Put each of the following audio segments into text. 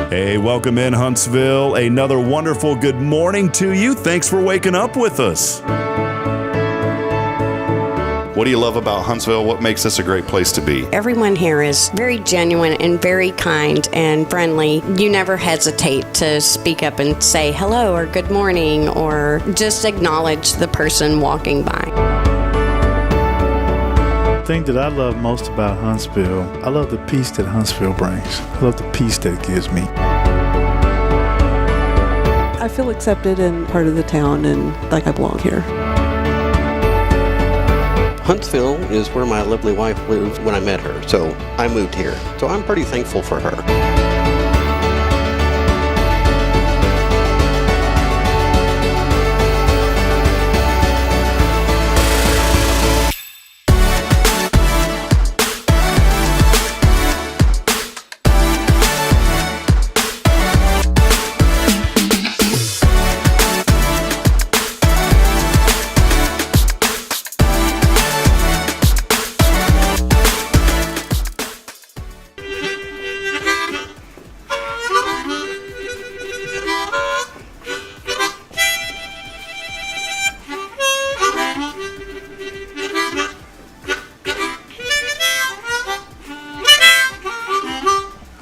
Hey, welcome in Huntsville. Another wonderful good morning to you. Thanks for waking up with us. What do you love about Huntsville? What makes this a great place to be? Everyone here is very genuine and very kind and friendly. You never hesitate to speak up and say hello or good morning or just acknowledge the person walking by. The thing that I love most about Huntsville, I love the peace that Huntsville brings. I love the peace that it gives me. I feel accepted and part of the town and like I belong here. Huntsville is where my lovely wife lived when I met her, so I moved here. So I'm pretty thankful for her.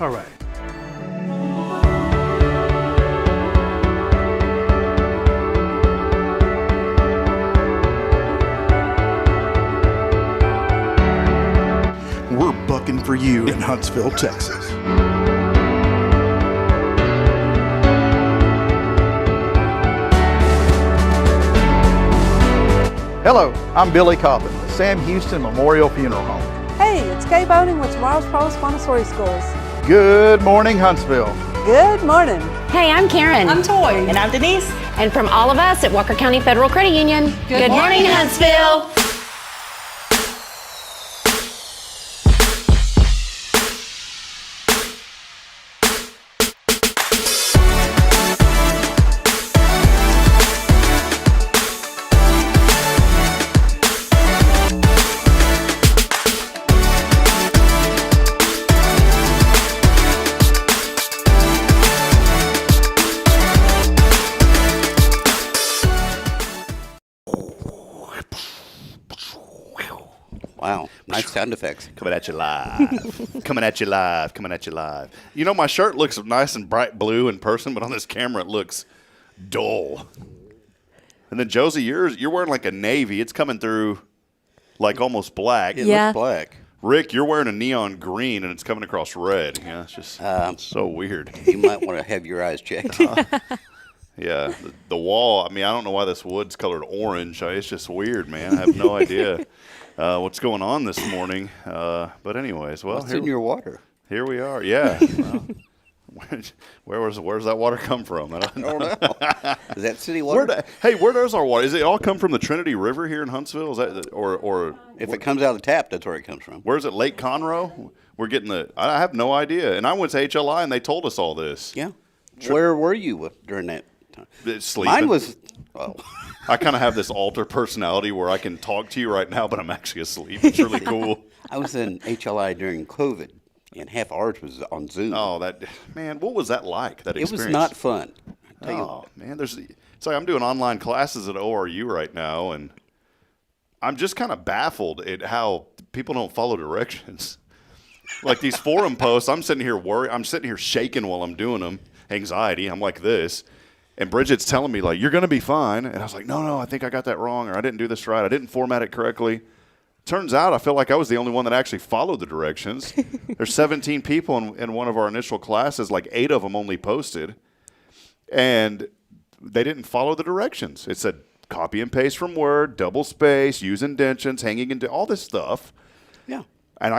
All right. We're bucking for you in Huntsville, Texas. Hello, I'm Billy Coppin, the Sam Houston Memorial Funeral Home. Hey, it's Kaye Boehning with Tomorrow's Promise Montessori Schools. Good morning, Huntsville. Good morning. Hey, I'm Karen. I'm Toy. And I'm Denise. And from all of us at Walker County Federal Credit Union, good morning, Huntsville. Wow, nice sound effects. Coming at you live. Coming at you live. Coming at you live. You know, my shirt looks nice and bright blue in person, but on this camera it looks dull. And then, Josie, you're wearing like a navy. It's coming through like almost black. It looks black. Rick, you're wearing a neon green, and it's coming across red. Yeah, it's just so weird. You might want to have your eyes checked. Yeah, the wall, I mean, I don't know why this wood's colored orange. It's just weird, man. I have no idea what's going on this morning. But anyways, well. What's in your water? Here we are, yeah. Well, where's that water come from? I don't know. Is that city water? Where does our water? Does it all come from the Trinity River here in Huntsville? Is that or if it comes out of the tap, that's where it comes from. Where's it? Lake Conroe? We're getting I have no idea. And I went to HLI and they told us all this. Yeah. Where were you during that time? Sleeping. Mine was. I kind of have this alter personality where I can talk to you right now, but I'm actually asleep. It's really cool. I was in HLI during COVID, and half ours was on Zoom. Oh, man, what was that like? That experience? It was not fun. I tell you. Man, it's like I'm doing online classes at ORU right now, and I'm just kind of baffled at how people don't follow directions. Like these forum posts, I'm sitting here worried. I'm sitting here shaking while I'm doing them. Anxiety. I'm like this. And Bridget's telling me, like, you're going to be fine. And I was like, no, I think I got that wrong, or I didn't do this right. I didn't format it correctly. Turns out I feel like I was the only one that actually followed the directions. There's 17 people in one of our initial classes. Like 8 of them only posted. And they didn't follow the directions. It said copy and paste from Word, double space, use indentions, hanging into all this stuff. Yeah. And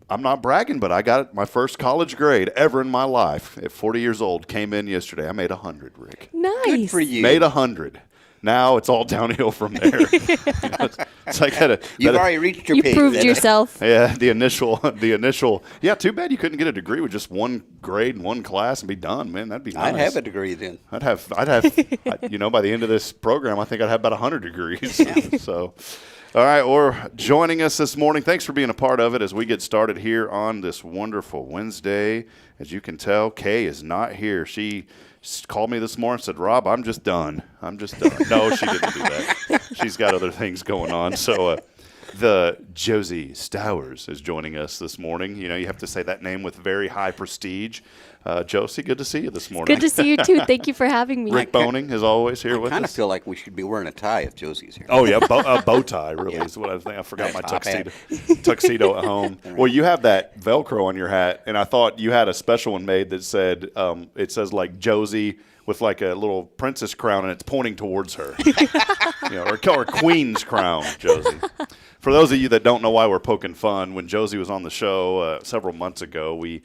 I'm not bragging, but I got my first college grade ever in my life at 40 years old. Came in yesterday. I made 100, Rick. Nice. Good for you. Made 100. Now it's all downhill from there. It's like you've already reached your peak. You proved yourself. Yeah, the initial. Yeah, too bad you couldn't get a degree with just one grade and one class and be done, man. That'd be nice. I'd have a degree then. I'd have. By the end of this program, I think I'd have about 100 degrees. So. All right, or joining us this morning. Thanks for being a part of it as we get started here on this wonderful Wednesday. As you can tell, Kaye is not here. She called me this morning and said, Rob, I'm just done. No, she didn't do that. She's got other things going on. So the Josie Stowers is joining us this morning. You know, you have to say that name with very high prestige. Josie, good to see you this morning. Good to see you, too. Thank you for having me. Rick Boehning is always here with us. I kind of feel like we should be wearing a tie if Josie's here. Oh, yeah, a bow tie, really, is what I was thinking. I forgot my tuxedo at home. Well, you have that Velcro on your hat, and I thought you had a special one made that said, it says, like, Josie with, like, a little princess crown, and it's pointing towards her. Or Queen's crown, Josie. For those of you that don't know why we're poking fun, when Josie was on the show several months ago, we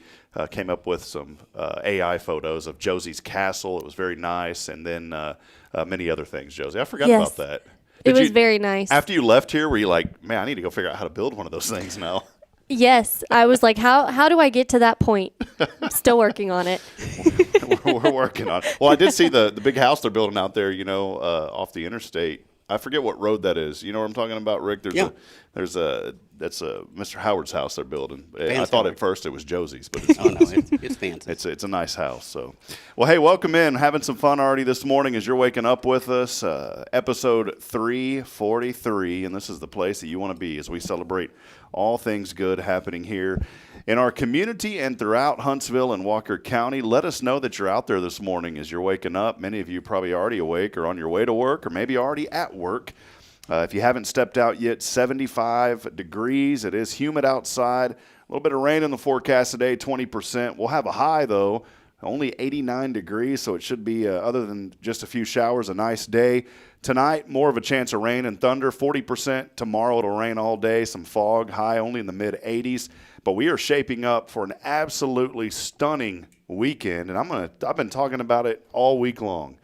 came up with some AI photos of Josie's castle. It was very nice, and then many other things, Josie. I forgot about that. It was very nice. After you left here, were you like, man, I need to go figure out how to build one of those things now? Yes. I was like, how do I get to that point? I'm still working on it. We're working on it. Well, I did see the big house they're building out there, off the interstate. I forget what road that is. You know what I'm talking about, Rick? That's Mr. Howard's house they're building. I thought at first it was Josie's, but it's fancy. It's a nice house. So, well, hey, welcome in. Having some fun already this morning as you're waking up with us. Episode 343, and this is the place that you want to be as we celebrate all things good happening here in our community and throughout Huntsville and Walker County. Let us know that you're out there this morning as you're waking up. Many of you probably already awake or on your way to work or maybe already at work. If you haven't stepped out yet, 75 degrees. It is humid outside. A little bit of rain in the forecast today, 20%. We'll have a high, though, only 89 degrees, so it should be, other than just a few showers, a nice day. Tonight, more of a chance of rain and thunder, 40%. Tomorrow, it'll rain all day, some fog, high only in the mid-80s. But we are shaping up for an absolutely stunning weekend, and I've been talking about it all week long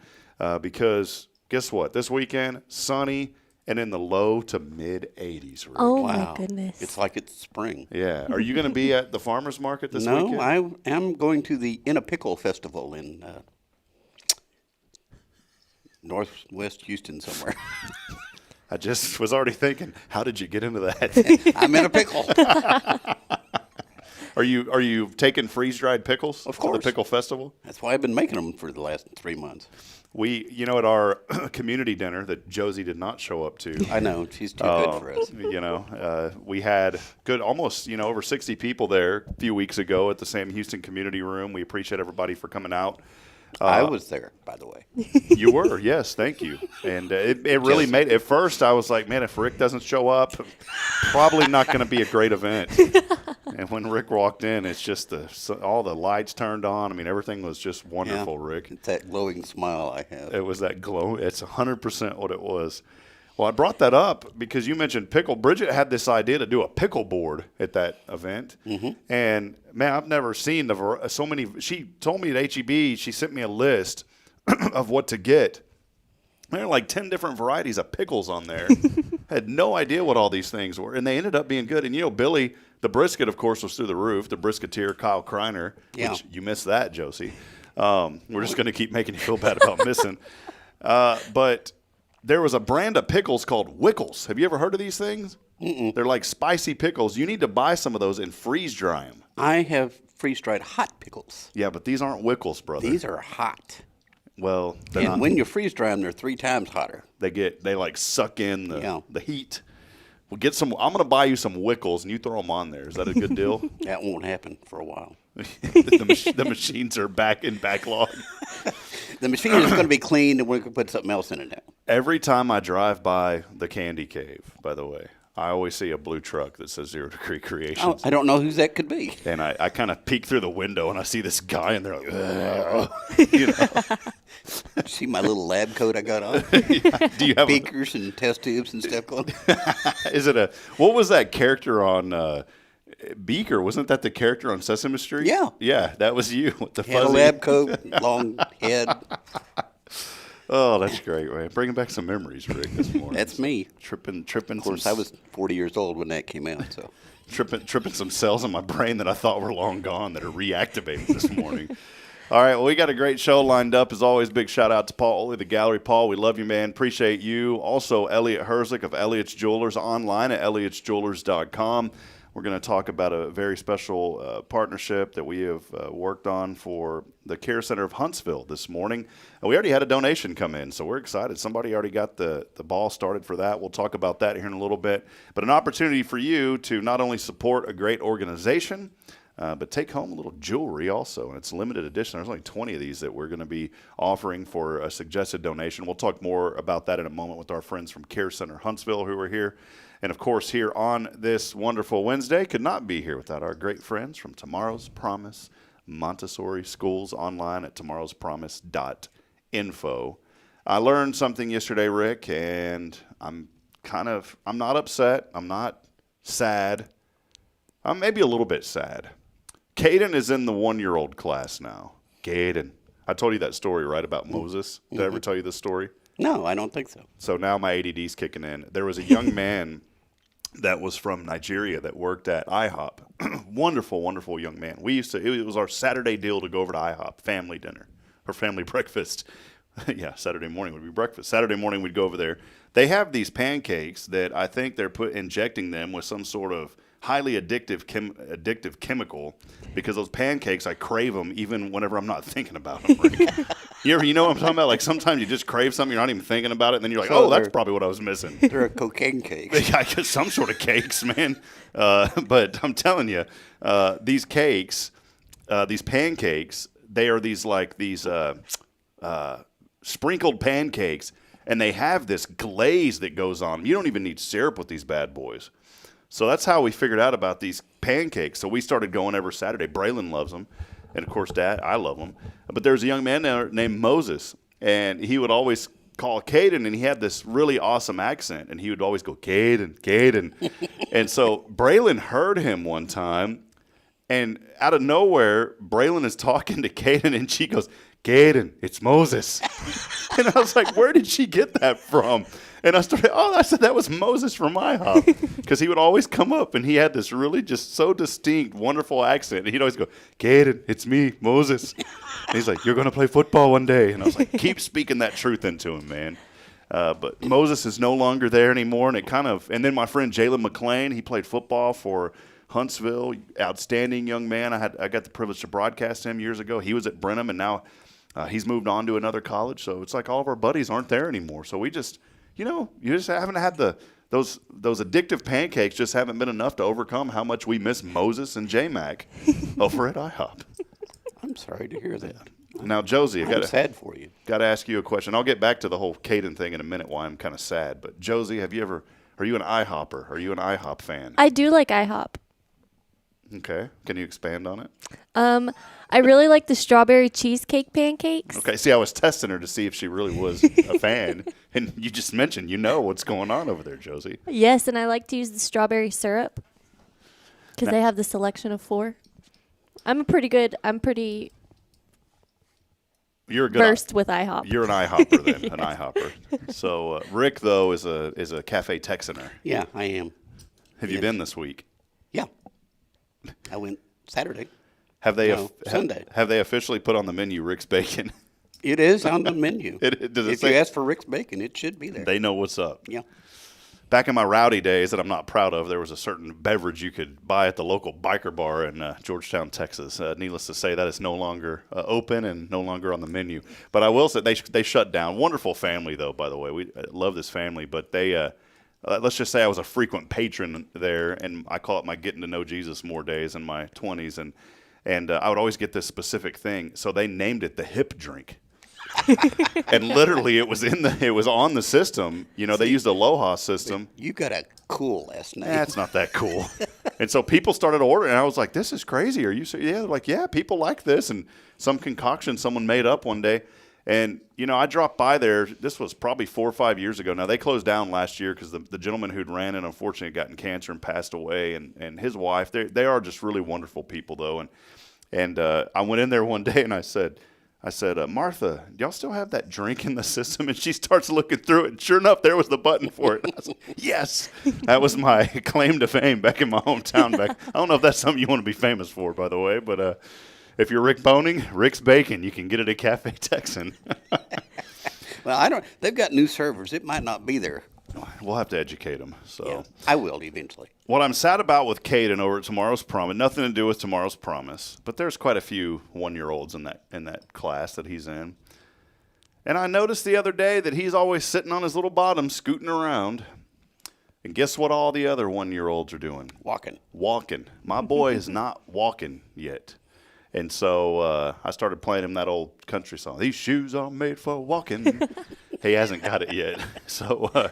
because guess what? This weekend, sunny and in the low to mid-80s. Rick. Oh, wow. My goodness. It's like it's spring. Yeah. Are you going to be at the farmer's market this weekend? No, I am going to the In a Pickle Festival in northwest Houston somewhere. I just was already thinking, how did you get into that? I'm in a pickle. Are you taking freeze-dried pickles Of course. for the pickle festival? That's why I've been making them for the last 3 months. At our community dinner that Josie did not show up to. I know. She's too good for us. We had almost over 60 people there a few weeks ago at the Sam Houston Community Room. We appreciate everybody for coming out. I was there, by the way. You were, yes, thank you. And it really made, at first I was like, man, if Rick doesn't show up, probably not going to be a great event. And when Rick walked in, it's just all the lights turned on. I mean, everything was just wonderful, Rick. It's that glowing smile I have. It was that glow. It's 100% what it was. Well, I brought that up because you mentioned pickle. Bridget had this idea to do a pickle board at that event. Mm-hmm. And, man, I've never seen so many. She told me at HEB, she sent me a list of what to get. There are like 10 different varieties of pickles on there. I had no idea what all these things were. And they ended up being good. And, Billy, the brisket, of course, was through the roof. The brisketeer, Kyle Kreiner, which you missed that, Josie. We're just going to keep making you feel bad about missing. But there was a brand of pickles called Wickles. Have you ever heard of these things? Mm-mm. They're like spicy pickles. You need to buy some of those and freeze dry them. I have freeze-dried hot pickles. Yeah, but these aren't Wickles, brother. These are hot. Well, and when you freeze dry them, they're 3 times hotter. They like suck in the heat. We'll get some. I'm going to buy you some Wickles, and you throw them on there. Is that a good deal? That won't happen for a while. the machines are back in backlog. The machine is going to be cleaned, and we're going to put something else in it now. Every time I drive by the Candy Cave, by the way, I always see a blue truck that says 0 Degree Creations. Oh, I don't know who that could be. And I kind of peek through the window, and I see this guy, and they're like, See my little lab coat I got on? Do you have beakers and test tubes and stuff going? Is it what was that character on Beaker? Wasn't that the character on Sesame Street? Yeah. Yeah, that was you with the Had a fuzzy lab coat, long head. Oh, that's great, man. Bringing back some memories, Rick, this morning. That's me. Tripping. Of course, I was 40 years old when that came out, so. Tripping some cells in my brain that I thought were long gone that are reactivated this morning. All right, well, we got a great show lined up. As always, big shout-out to Paul Oley, the gallery. Paul, we love you, man. Appreciate you. Also, Elliot Herzlich of Elliot's Jewelers online at elliotsjewelers.com. We're going to talk about a very special partnership that we have worked on for the Care Center of Huntsville this morning. We already had a donation come in, so we're excited. Somebody already got the ball started for that. We'll talk about that here in a little bit. But an opportunity for you to not only support a great organization, but take home a little jewelry also. And it's a limited edition. There's only 20 of these that we're going to be offering for a suggested donation. We'll talk more about that in a moment with our friends from Care Center Huntsville who are here. And, of course, here on this wonderful Wednesday, could not be here without our great friends from Tomorrow's Promise Montessori Schools online at tomorrowspromise.info. I learned something yesterday, Rick, and I'm not upset. I'm not sad. I'm maybe a little bit sad. Caden is in the 1-year-old class now. Caden. I told you that story, right, about Moses. Did I ever tell you this story? No, I don't think so. So now my ADD's kicking in. There was a young man that was from Nigeria that worked at IHOP. Wonderful, wonderful young man. It was our Saturday deal to go over to IHOP, family dinner, or family breakfast. Yeah, Saturday morning would be breakfast. Saturday morning we'd go over there. They have these pancakes that I think they're injecting them with some sort of highly addictive chemical, because those pancakes, I crave them even whenever I'm not thinking about them. Right? You know what I'm talking about? Like sometimes you just crave something, you're not even thinking about it, and then you're like, oh, that's probably what I was missing. They're a cocaine cake. Yeah, I guess some sort of cakes, man. But I'm telling you, these cakes, these pancakes, they are these sprinkled pancakes, and they have this glaze that goes on. You don't even need syrup with these bad boys. So that's how we figured out about these pancakes. So we started going every Saturday. Braylon loves them. And, of course, Dad, I love them. But there's a young man there named Moses, and he would always call Caden, and he had this really awesome accent, and he would always go, Caden, Caden. And so Braylon heard him one time, and out of nowhere, Braylon is talking to Caden, and she goes, Caden, it's Moses. And I was like, where did she get that from? And I said that was Moses from IHOP, because he would always come up, and he had this really just so distinct, wonderful accent. And he'd always go, Caden, it's me, Moses. And he's like, you're going to play football one day. And I was like, keep speaking that truth into him, man. But Moses is no longer there anymore, and then my friend Jalen McClain, he played football for Huntsville, outstanding young man. I got the privilege to broadcast him years ago. He was at Barham, and now he's moved on to another college. So it's like all of our buddies aren't there anymore. So we just, you just haven't had those addictive pancakes just haven't been enough to overcome how much we miss Moses and J-Mac over at IHOP. I'm sorry to hear that. Now, Josie, I'm sad for you. Got to ask you a question. I'll get back to the whole Caden thing in a minute, why I'm kind of sad. But Josie, are you an IHOPper? Are you an IHOP fan? I do like IHOP. Okay. Can you expand on it? I really like the strawberry cheesecake pancakes. Okay. See, I was testing her to see if she really was a fan. And you just mentioned what's going on over there, Josie. Yes, and I like to use the strawberry syrup because they have the selection of 4. I'm pretty You're a good versed with IHOP. You're an IHOPper then, an IHOPper. So Rick, though, is a Cafe Texaner. Yeah, I am. Have you been this week? Yeah. I went Saturday. Sunday. Have they officially put on the menu Rick's Bacon? It is on the menu. If you ask for Rick's Bacon, it should be there. They know what's up. Yeah. Back in my rowdy days that I'm not proud of, there was a certain beverage you could buy at the local biker bar in Georgetown, Texas. Needless to say, that is no longer open and no longer on the menu. But I will say they shut down. Wonderful family, though, by the way. We love this family. But they, let's just say I was a frequent patron there, and I call it my getting to know Jesus more days in my 20s. And I would always get this specific thing. So they named it the hip drink. And literally, it was on the system. They used the Aloha system. You got a cool last name. It's not that cool. And so people started ordering, and I was like, "This is crazy. Are you serious?" Yeah, they're like, "Yeah, people like this." And some concoction someone made up one day, and I dropped by there. This was probably 4 or 5 years ago. Now they closed down last year because the gentleman who'd ran it unfortunately had gotten cancer and passed away, and his wife. They are just really wonderful people though, and I went in there one day and I said, Martha, do y'all still have that drink in the system? And she starts looking through it, and sure enough, there was the button for it. And I was like, yes, that was my claim to fame back in my hometown. I don't know if that's something you want to be famous for, by the way, but If you're Rick Boehning, Rick's Bacon, you can get it at Cafe Texan. Well, they've got new servers. It might not be there. We'll have to educate them. So Yeah, I will eventually. what I'm sad about with Caden over at Tomorrow's Promise, nothing to do with Tomorrow's Promise, but there's quite a few 1-year-olds in that class that he's in. And I noticed the other day that he's always sitting on his little bottom, scooting around. And guess what all the other 1-year-olds are doing? Walking. My boy is not walking yet. And so I started playing him that old country song. These shoes are made for walking. He hasn't got it yet. So,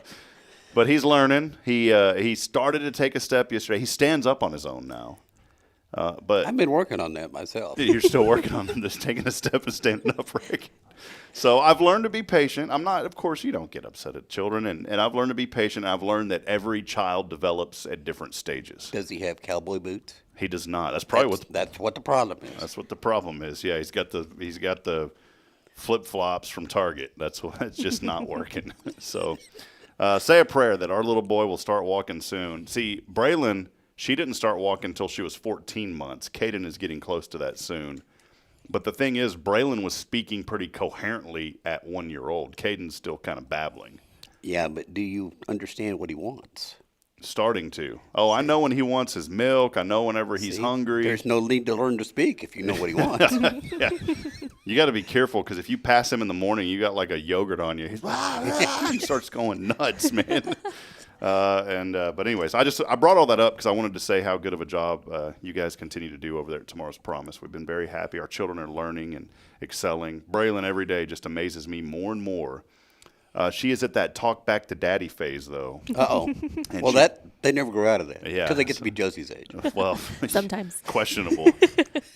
but he's learning. He started to take a step yesterday. He stands up on his own now. But I've been working on that myself. You're still working on just taking a step and standing up, Rick. So I've learned to be patient. I'm not, of course, you don't get upset at children. And I've learned to be patient. I've learned that every child develops at different stages. Does he have cowboy boots? He does not. That's probably that's what the problem is. That's what the problem is. Yeah, he's got the flip-flops from Target. That's what. It's just not working. So say a prayer that our little boy will start walking soon. See, Braylon, she didn't start walking until she was 14 months. Caden is getting close to that soon. But the thing is, Braylon was speaking pretty coherently at 1-year-old. Caden's still kind of babbling. Yeah, but do you understand what he wants? Starting to. Oh, I know when he wants his milk. I know whenever he's hungry. There's no need to learn to speak if you know what he wants. Yeah. You got to be careful because if you pass him in the morning, you got like a yogurt on you. He starts going nuts, man. But anyways, I brought all that up because I wanted to say how good of a job you guys continue to do over there at Tomorrow's Promise. We've been very happy. Our children are learning and excelling. Braylon every day just amazes me more and more. She is at that talk back to daddy phase, though. Uh-oh. Well, they never grow out of that. Yeah. Until they get to be Josie's age. Well, Sometimes. questionable.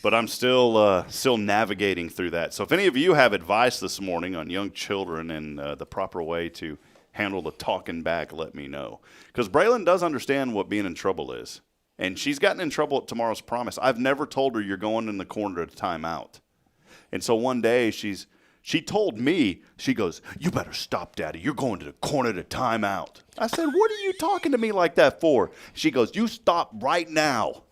But I'm still navigating through that. So if any of you have advice this morning on young children and the proper way to handle the talking back, let me know. Because Braylon does understand what being in trouble is. And she's gotten in trouble at Tomorrow's Promise. I've never told her you're going in the corner to time out. And so one day she told me, she goes, "You better stop, Daddy. You're going to the corner to time out." I said, "What are you talking to me like that for?" She goes, "You stop right now."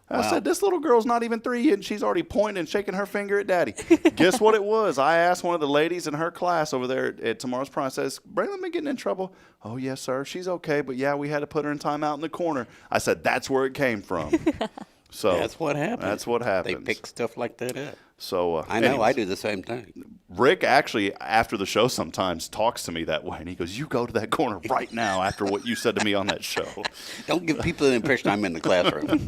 I said, "This little girl's not even 3 and she's already pointing and shaking her finger at Daddy." Guess what it was? I asked one of the ladies in her class over there at Tomorrow's Promise, says, "Braylon been getting in trouble?" "Oh, yes, sir. She's okay, but yeah, we had to put her in timeout in the corner." I said, "That's where it came from." So that's what happens. That's what happens. They pick stuff like that up. So I know. anyways, I do the same thing. Rick actually, after the show, sometimes talks to me that way, and he goes, "You go to that corner right now after what you said to me on that show." Don't give people the impression I'm in the classroom.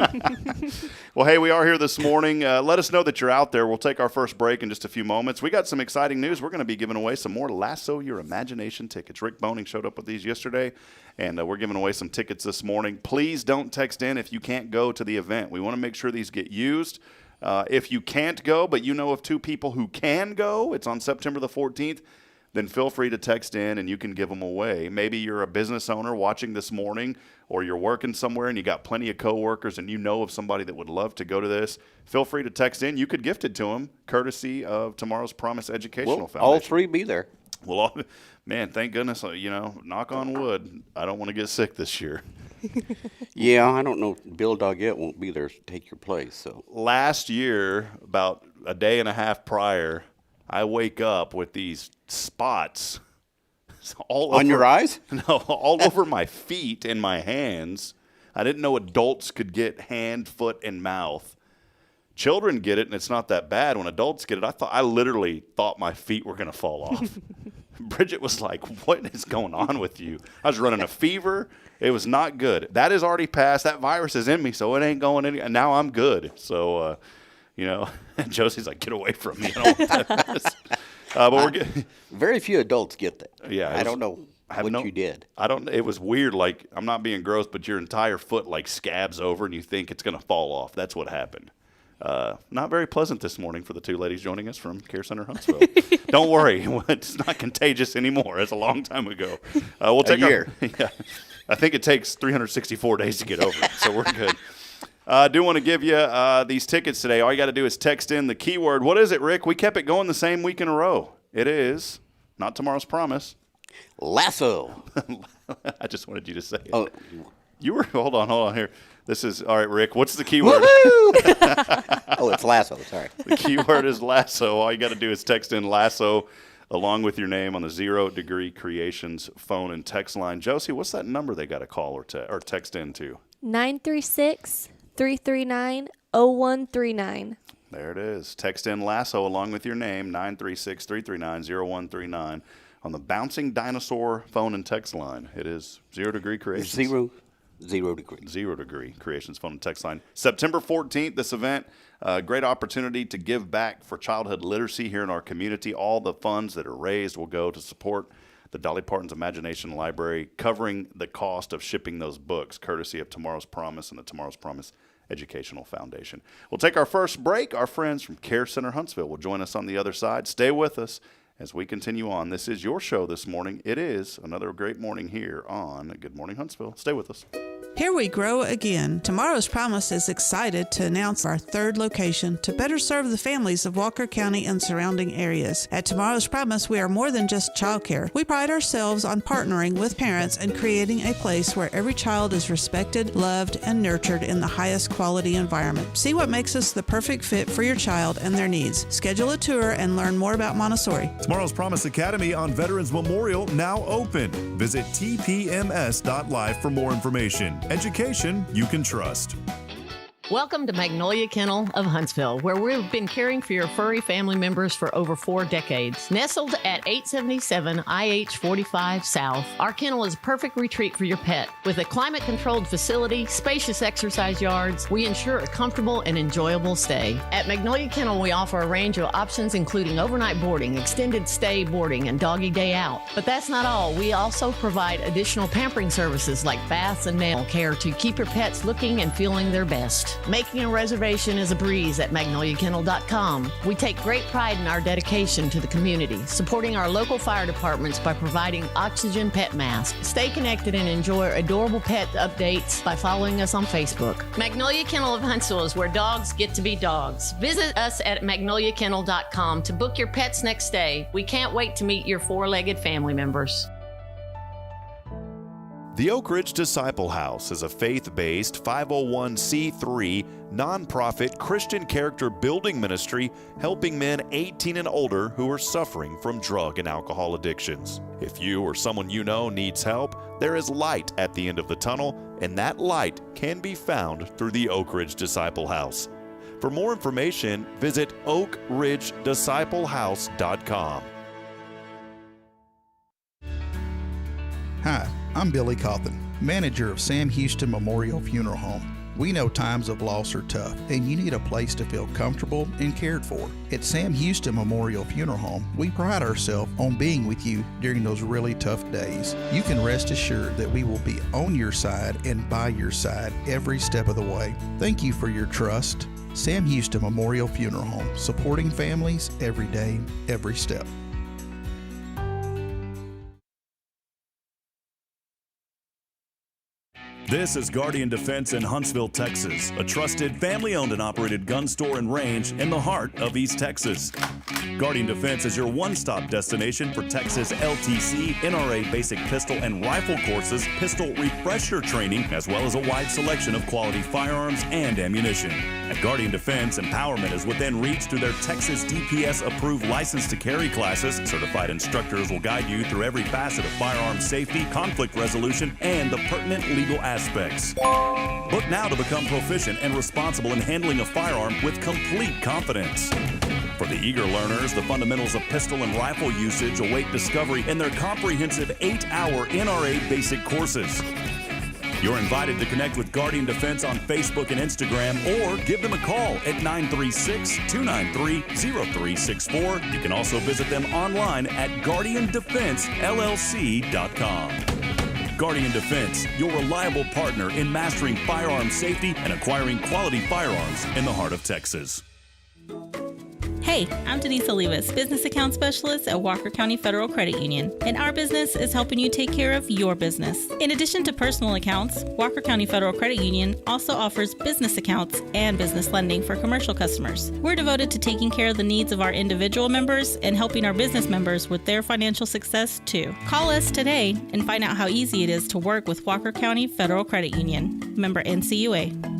Well, hey, we are here this morning. Let us know that you're out there. We'll take our first break in just a few moments. We got some exciting news. We're going to be giving away some more Lasso Your Imagination tickets. Rick Boehning showed up with these yesterday, and we're giving away some tickets this morning. Please don't text in if you can't go to the event. We want to make sure these get used. If you can't go, but you know of 2 people who can go, it's on September the 14th, then feel free to text in and you can give them away. Maybe you're a business owner watching this morning, or you're working somewhere and you got plenty of coworkers and you know of somebody that would love to go to this. Feel free to text in. You could gift it to them, courtesy of Tomorrow's Promise Educational Foundation. All 3 be there. Well, man, thank goodness, knock on wood, I don't want to get sick this year. Yeah, I don't know. Bill Doggett won't be there to take your place. So last year, about a day and a half prior, I wake up with these spots all on your eyes? No, all over my feet and my hands. I didn't know adults could get hand, foot, and mouth. Children get it, and it's not that bad. When adults get it, I literally thought my feet were going to fall off. Bridget was like, "What is going on with you?" I was running a fever. It was not good. That has already passed. That virus is in me, so it ain't going any. And now I'm good. So, Josie's like, "Get away from me." I don't want that mess. But we're getting. Very few adults get that. Yeah, I don't know what you did. It was weird. Like, I'm not being gross, but your entire foot like scabs over, and you think it's gonna fall off. That's what happened. Not very pleasant this morning for the 2 ladies joining us from Care Center Huntsville. Don't worry, it's not contagious anymore. It's a long time ago. We'll take a year. Yeah, I think it takes 364 days to get over it, so we're good. I do want to give you these tickets today. All you got to do is text in the keyword. What is it, Rick? We kept it going the same week in a row. It is not Tomorrow's Promise. Lasso. I just wanted you to say it. Oh, Hold on here. This is, all right, Rick, what's the keyword? Oh, it's lasso. Sorry. The keyword is lasso. All you got to do is text in lasso along with your name on the 0 Degree Creations phone and text line. Josie, what's that number they got to call or text into? 936-339-0139. There it is. Text in lasso along with your name, 936-339-0139 on the Bouncing Dinosaur phone and text line. It is 0 Degree Creations. 0 degree. 0 Degree Creations phone and text line. September 14th, this event, great opportunity to give back for childhood literacy here in our community. All the funds that are raised will go to support the Dolly Parton's Imagination Library, covering the cost of shipping those books, courtesy of Tomorrow's Promise and the Tomorrow's Promise Educational Foundation. We'll take our first break. Our friends from Care Center Huntsville will join us on the other side. Stay with us as we continue on. This is your show this morning. It is another great morning here on Good Morning Huntsville. Stay with us. Here we grow again. Tomorrow's Promise is excited to announce our third location to better serve the families of Walker County and surrounding areas. At Tomorrow's Promise, we are more than just childcare. We pride ourselves on partnering with parents and creating a place where every child is respected, loved, and nurtured in the highest quality environment. See what makes us the perfect fit for your child and their needs. Schedule a tour and learn more about Montessori. Tomorrow's Promise Academy on Veterans Memorial now open. Visit tpms.live for more information. Education you can trust. Welcome to Magnolia Kennel of Huntsville, where we've been caring for your furry family members for over 4 decades. Nestled at 877 IH 45 South, our kennel is a perfect retreat for your pet. With a climate-controlled facility, spacious exercise yards, we ensure a comfortable and enjoyable stay. At Magnolia Kennel, we offer a range of options including overnight boarding, extended stay boarding, and doggy day out. But that's not all. We also provide additional pampering services like baths and nail care to keep your pets looking and feeling their best. Making a reservation is a breeze at magnoliakennel.com. We take great pride in our dedication to the community, supporting our local fire departments by providing oxygen pet masks. Stay connected and enjoy adorable pet updates by following us on Facebook. Magnolia Kennel of Huntsville is where dogs get to be dogs. Visit us at magnoliakennel.com to book your pet's next stay. We can't wait to meet your 4-legged family members. The Oak Ridge Disciple House is a faith-based 501c3 nonprofit Christian character building ministry helping men 18 and older who are suffering from drug and alcohol addictions. If you or someone you know needs help, there is light at the end of the tunnel, and that light can be found through the Oak Ridge Disciple House. For more information, visit oakridgedisciplehouse.com. Hi, I'm Billy Cawthon, manager of Sam Houston Memorial Funeral Home. We know times of loss are tough, and you need a place to feel comfortable and cared for. At Sam Houston Memorial Funeral Home, we pride ourselves on being with you during those really tough days. You can rest assured that we will be on your side and by your side every step of the way. Thank you for your trust. Sam Houston Memorial Funeral Home, supporting families every day, every step. This is Guardian Defense in Huntsville, Texas, a trusted family-owned and operated gun store and range in the heart of East Texas. Guardian Defense is your one-stop destination for Texas LTC, NRA basic pistol and rifle courses, pistol refresher training, as well as a wide selection of quality firearms and ammunition. At Guardian Defense, empowerment is within reach through their Texas DPS-approved license to carry classes. Certified instructors will guide you through every facet of firearm safety, conflict resolution, and the pertinent legal aspects. Book now to become proficient and responsible in handling a firearm with complete confidence. For the eager learners, the fundamentals of pistol and rifle usage await discovery in their comprehensive 8-hour NRA basic courses. You're invited to connect with Guardian Defense on Facebook and Instagram, or give them a call at 936-293-0364. You can also visit them online at guardiandefensellc.com. Guardian Defense, your reliable partner in mastering firearm safety and acquiring quality firearms in the heart of Texas. Hey, I'm Denise Olivas, Business Account Specialist at Walker County Federal Credit Union, and our business is helping you take care of your business. In addition to personal accounts, Walker County Federal Credit Union also offers business accounts and business lending for commercial customers. We're devoted to taking care of the needs of our individual members and helping our business members with their financial success too. Call us today and find out how easy it is to work with Walker County Federal Credit Union. Member NCUA.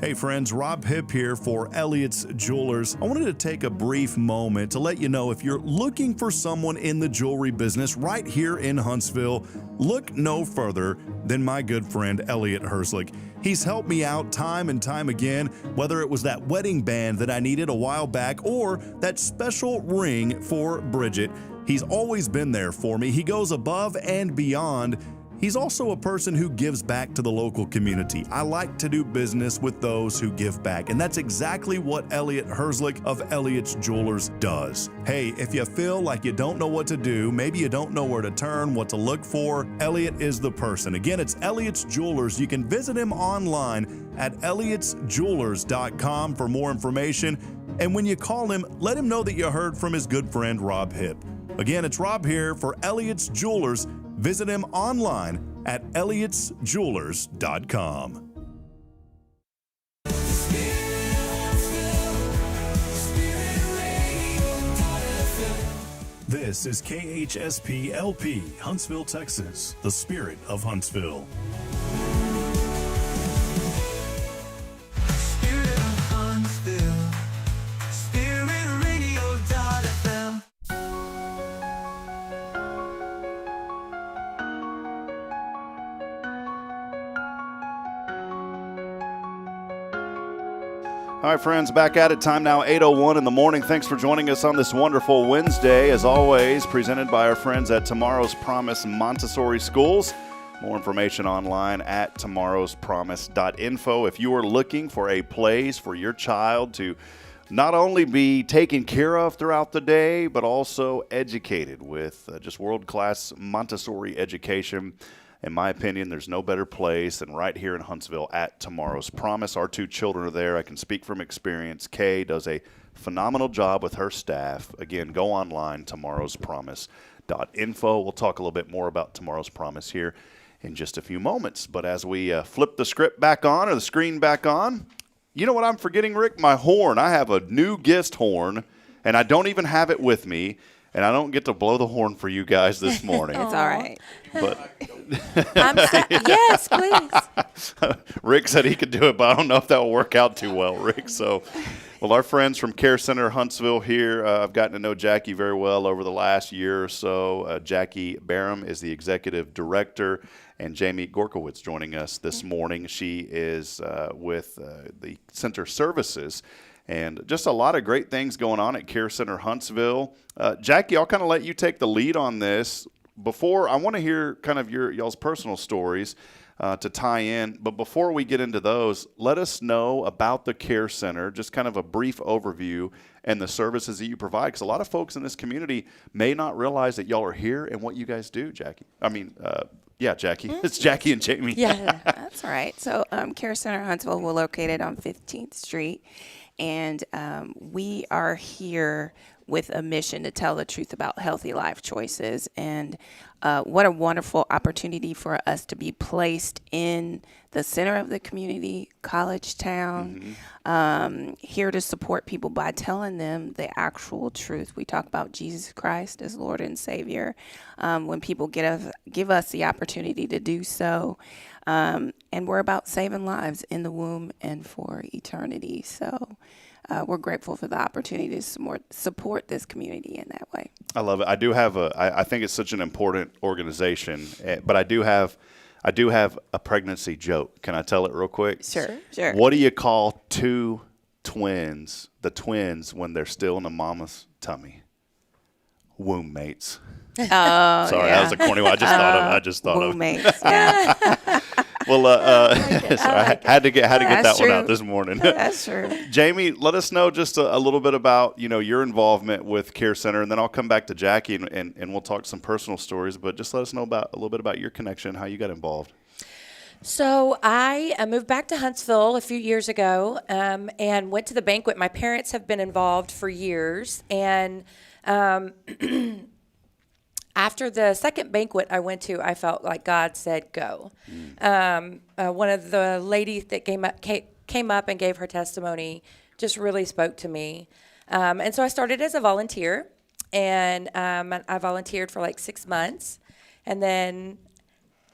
Hey friends, Rob Hipp here for Elliott's Jewelers. I wanted to take a brief moment to let you know if you're looking for someone in the jewelry business right here in Huntsville, look no further than my good friend Elliott Herslick. He's helped me out time and time again, whether it was that wedding band that I needed a while back or that special ring for Bridget. He's always been there for me. He goes above and beyond. He's also a person who gives back to the local community. I like to do business with those who give back, and that's exactly what Elliott Herslick of Elliott's Jewelers does. Hey, if you feel like you don't know what to do, maybe you don't know where to turn, what to look for, Elliott is the person. Again, it's Elliott's Jewelers. You can visit him online at elliotsjewelers.com for more information. And when you call him, let him know that you heard from his good friend Rob Hipp. Again, it's Rob here for Elliott's Jewelers. Visit him online at elliotsjewelers.com. This is KHSP LP, Huntsville, Texas, the spirit of Huntsville. All right, friends, back at it. Time now, 8:01 in the morning. Thanks for joining us on this wonderful Wednesday. As always, presented by our friends at Tomorrow's Promise Montessori Schools. More information online at tomorrowspromise.info. If you are looking for a place for your child to not only be taken care of throughout the day, but also educated with just world-class Montessori education, in my opinion, there's no better place than right here in Huntsville at Tomorrow's Promise. Our two children are there. I can speak from experience. Kaye does a phenomenal job with her staff. Again, go online, tomorrowspromise.info. We'll talk a little bit more about Tomorrow's Promise here in just a few moments. But as we flip the script back on, or the screen back on, you know what I'm forgetting, Rick? My horn. I have a new guest horn, and I don't even have it with me. And I don't get to blow the horn for you guys this morning. It's all right. But yes, please. Rick said he could do it, but I don't know if that will work out too well, Rick. So, well, our friends from Care Center Huntsville here, I've gotten to know Jackie very well over the last year or so. Jackie Barham is the executive director, and Jamie Gorkowitz joining us this morning. She is with the Center Services. And just a lot of great things going on at Care Center Huntsville. Jackie, I'll kind of let you take the lead on this. Before, I want to hear kind of y'all's personal stories to tie in. But before we get into those, let us know about the Care Center, just kind of a brief overview and the services that you provide. Because a lot of folks in this community may not realize that y'all are here and what you guys do, Jackie. Yeah, Jackie. It's Jackie and Jamie. Yeah, that's all right. So Care Center Huntsville, we're located on 15th Street. And we are here with a mission to tell the truth about healthy life choices. And what a wonderful opportunity for us to be placed in the center of the community, college town, here to support people by telling them the actual truth. We talk about Jesus Christ as Lord and Savior. When people give us the opportunity to do so, and we're about saving lives in the womb and for eternity. So we're grateful for the opportunity to support this community in that way. I love it. I do have I think it's such an important organization, but I do have a pregnancy joke. Can I tell it real quick? Sure. What do you call two twins, the twins, when they're still in the mama's tummy? Womb mates. Oh, sorry, yeah. that was a corny one. I just thought womb of mates. Yeah. Well, I had to get that one out this morning. That's true. Jamie, let us know just a little bit about your involvement with Care Center, and then I'll come back to Jackie and we'll talk some personal stories. But just let us know a little bit about your connection, how you got involved. So I moved back to Huntsville a few years ago and went to the banquet. My parents have been involved for years. And after the second banquet I went to, I felt like God said, go. One of the ladies that came up and gave her testimony just really spoke to me. And so I started as a volunteer. And I volunteered for like 6 months. And then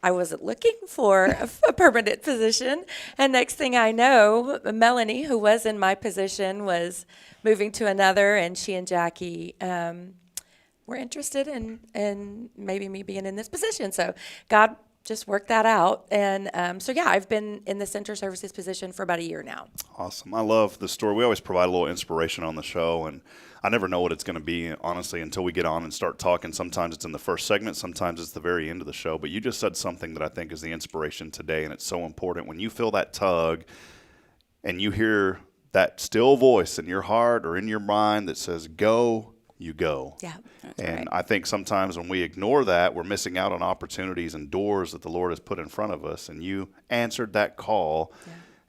I wasn't looking for a permanent position. And next thing I know, Melanie, who was in my position, was moving to another. And she and Jackie were interested in maybe me being in this position. So God just worked that out. And so, yeah, I've been in the center services position for about a year now. Awesome. I love the story. We always provide a little inspiration on the show, and I never know what it's going to be, honestly, until we get on and start talking. Sometimes it's in the first segment. Sometimes it's the very end of the show. But you just said something that I think is the inspiration today, and it's so important. When you feel that tug and you hear that still voice in your heart or in your mind that says, go, you go. Yeah. And right. I think sometimes when we ignore that, we're missing out on opportunities and doors that the Lord has put in front of us. And you answered that call,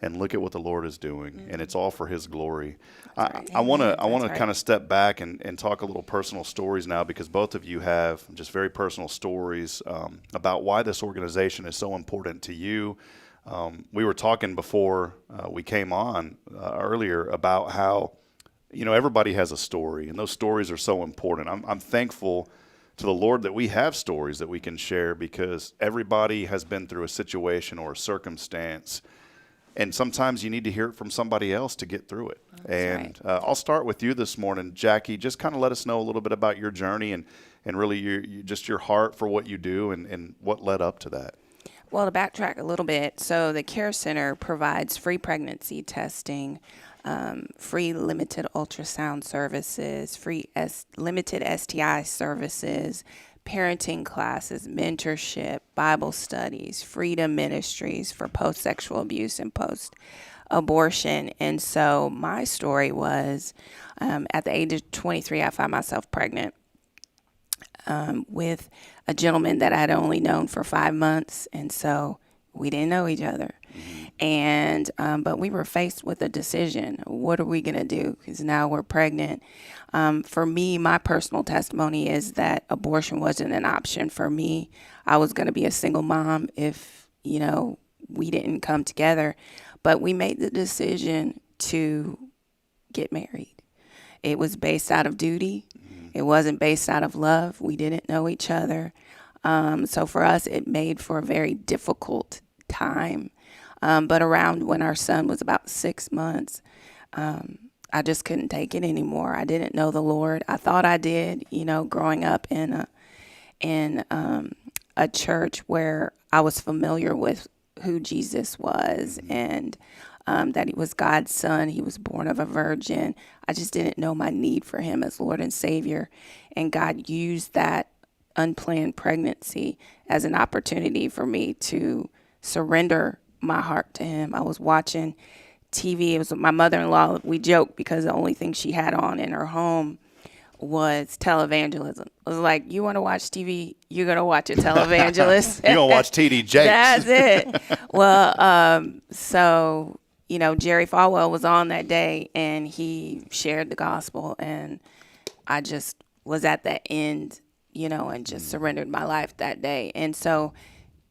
and look at what the Lord is doing, and it's all for His glory. I want to kind of step back and talk a little personal stories now, because both of you have just very personal stories about why this organization is so important to you. We were talking before we came on earlier about how, you know, everybody has a story, and those stories are so important. I'm thankful to the Lord that we have stories that we can share, because everybody has been through a situation or a circumstance, and sometimes you need to hear it from somebody else to get through it. That's right. I'll start with you this morning, Jackie. Just kind of let us know a little bit about your journey and really just your heart for what you do and what led up to that. Well, to backtrack a little bit, so the Care Center provides free pregnancy testing, free limited ultrasound services, free limited STI services, parenting classes, mentorship, Bible studies, freedom ministries for post-sexual abuse and post-abortion. And so my story was, at the age of 23, I found myself pregnant with a gentleman that I had only known for 5 months. And so we didn't know each other. And but we were faced with a decision. What are we going to do? Because now we're pregnant. For me, my personal testimony is that abortion wasn't an option for me. I was going to be a single mom if, you know, we didn't come together. But we made the decision to get married. It was based out of duty. It wasn't based out of love. We didn't know each other. So for us, it made for a very difficult time. But around when our son was about 6 months, I just couldn't take it anymore. I didn't know the Lord. I thought I did, you know, growing up in a church where I was familiar with who Jesus was and that He was God's son. He was born of a virgin. I just didn't know my need for Him as Lord and Savior. And God used that unplanned pregnancy as an opportunity for me to surrender my heart to Him. I was watching TV. It was my mother-in-law. We joked because the only thing she had on in her home was televangelism. It was like, you want to watch TV, you're going to watch a televangelist. You're going to watch TD Jakes. That's it. Well, so, you know, Jerry Falwell was on that day, and he shared the gospel, and I just was at the end, you know, and just surrendered my life that day. And so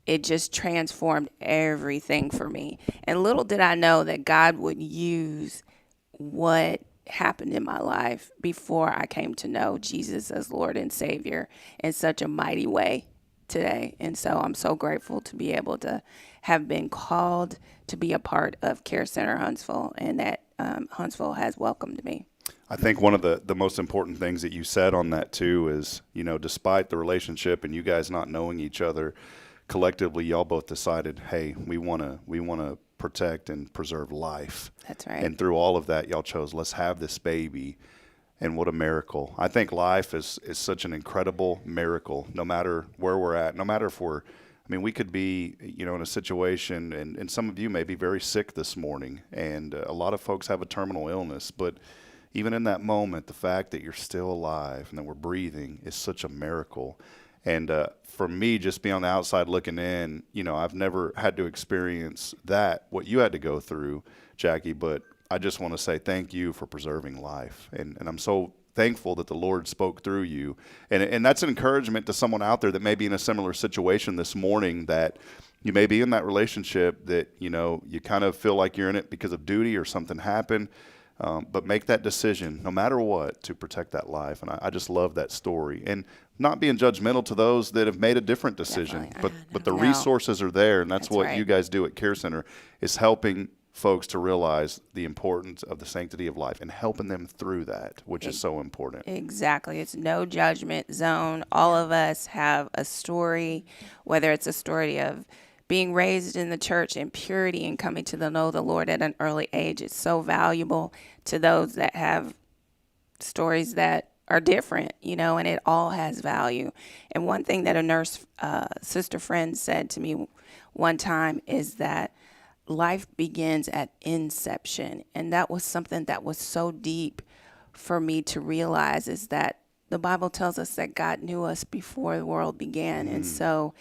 it just transformed everything for me. And little did I know that God would use what happened in my life before I came to know Jesus as Lord and Savior in such a mighty way today. And so I'm so grateful to be able to have been called to be a part of Care Center Huntsville, and that Huntsville has welcomed me. I think one of the most important things that you said on that too is, you know, despite the relationship and you guys not knowing each other, collectively y'all both decided, hey, we want to protect and preserve life. That's right. And through all of that, y'all chose, let's have this baby. And what a miracle. I think life is such an incredible miracle, no matter where we're at, no matter if we're, I mean, we could be, you know, in a situation, and some of you may be very sick this morning, and a lot of folks have a terminal illness, but even in that moment, the fact that you're still alive and that we're breathing is such a miracle. And for me, just being on the outside looking in, I've never had to experience what you had to go through, Jackie, but I just want to say thank you for preserving life. And I'm so thankful that the Lord spoke through you. And that's an encouragement to someone out there that may be in a similar situation this morning, that you may be in that relationship that, you kind of feel like you're in it because of duty or something happened. But make that decision, no matter what, to protect that life. And I just love that story. And not being judgmental to those that have made a different decision. But the resources are there, and that's what right. you guys do at Care Center, is helping folks to realize the importance of the sanctity of life and helping them through that, which is so important. Exactly. It's no judgment zone. All of us have a story, whether it's a story of being raised in the church in purity and coming to know the Lord at an early age. Is so valuable to those that have stories that are different, and it all has value. And one thing that a nurse sister friend said to me one time is that life begins at inception. And that was something that was so deep for me to realize, is that the Bible tells us that God knew us before the world began. And so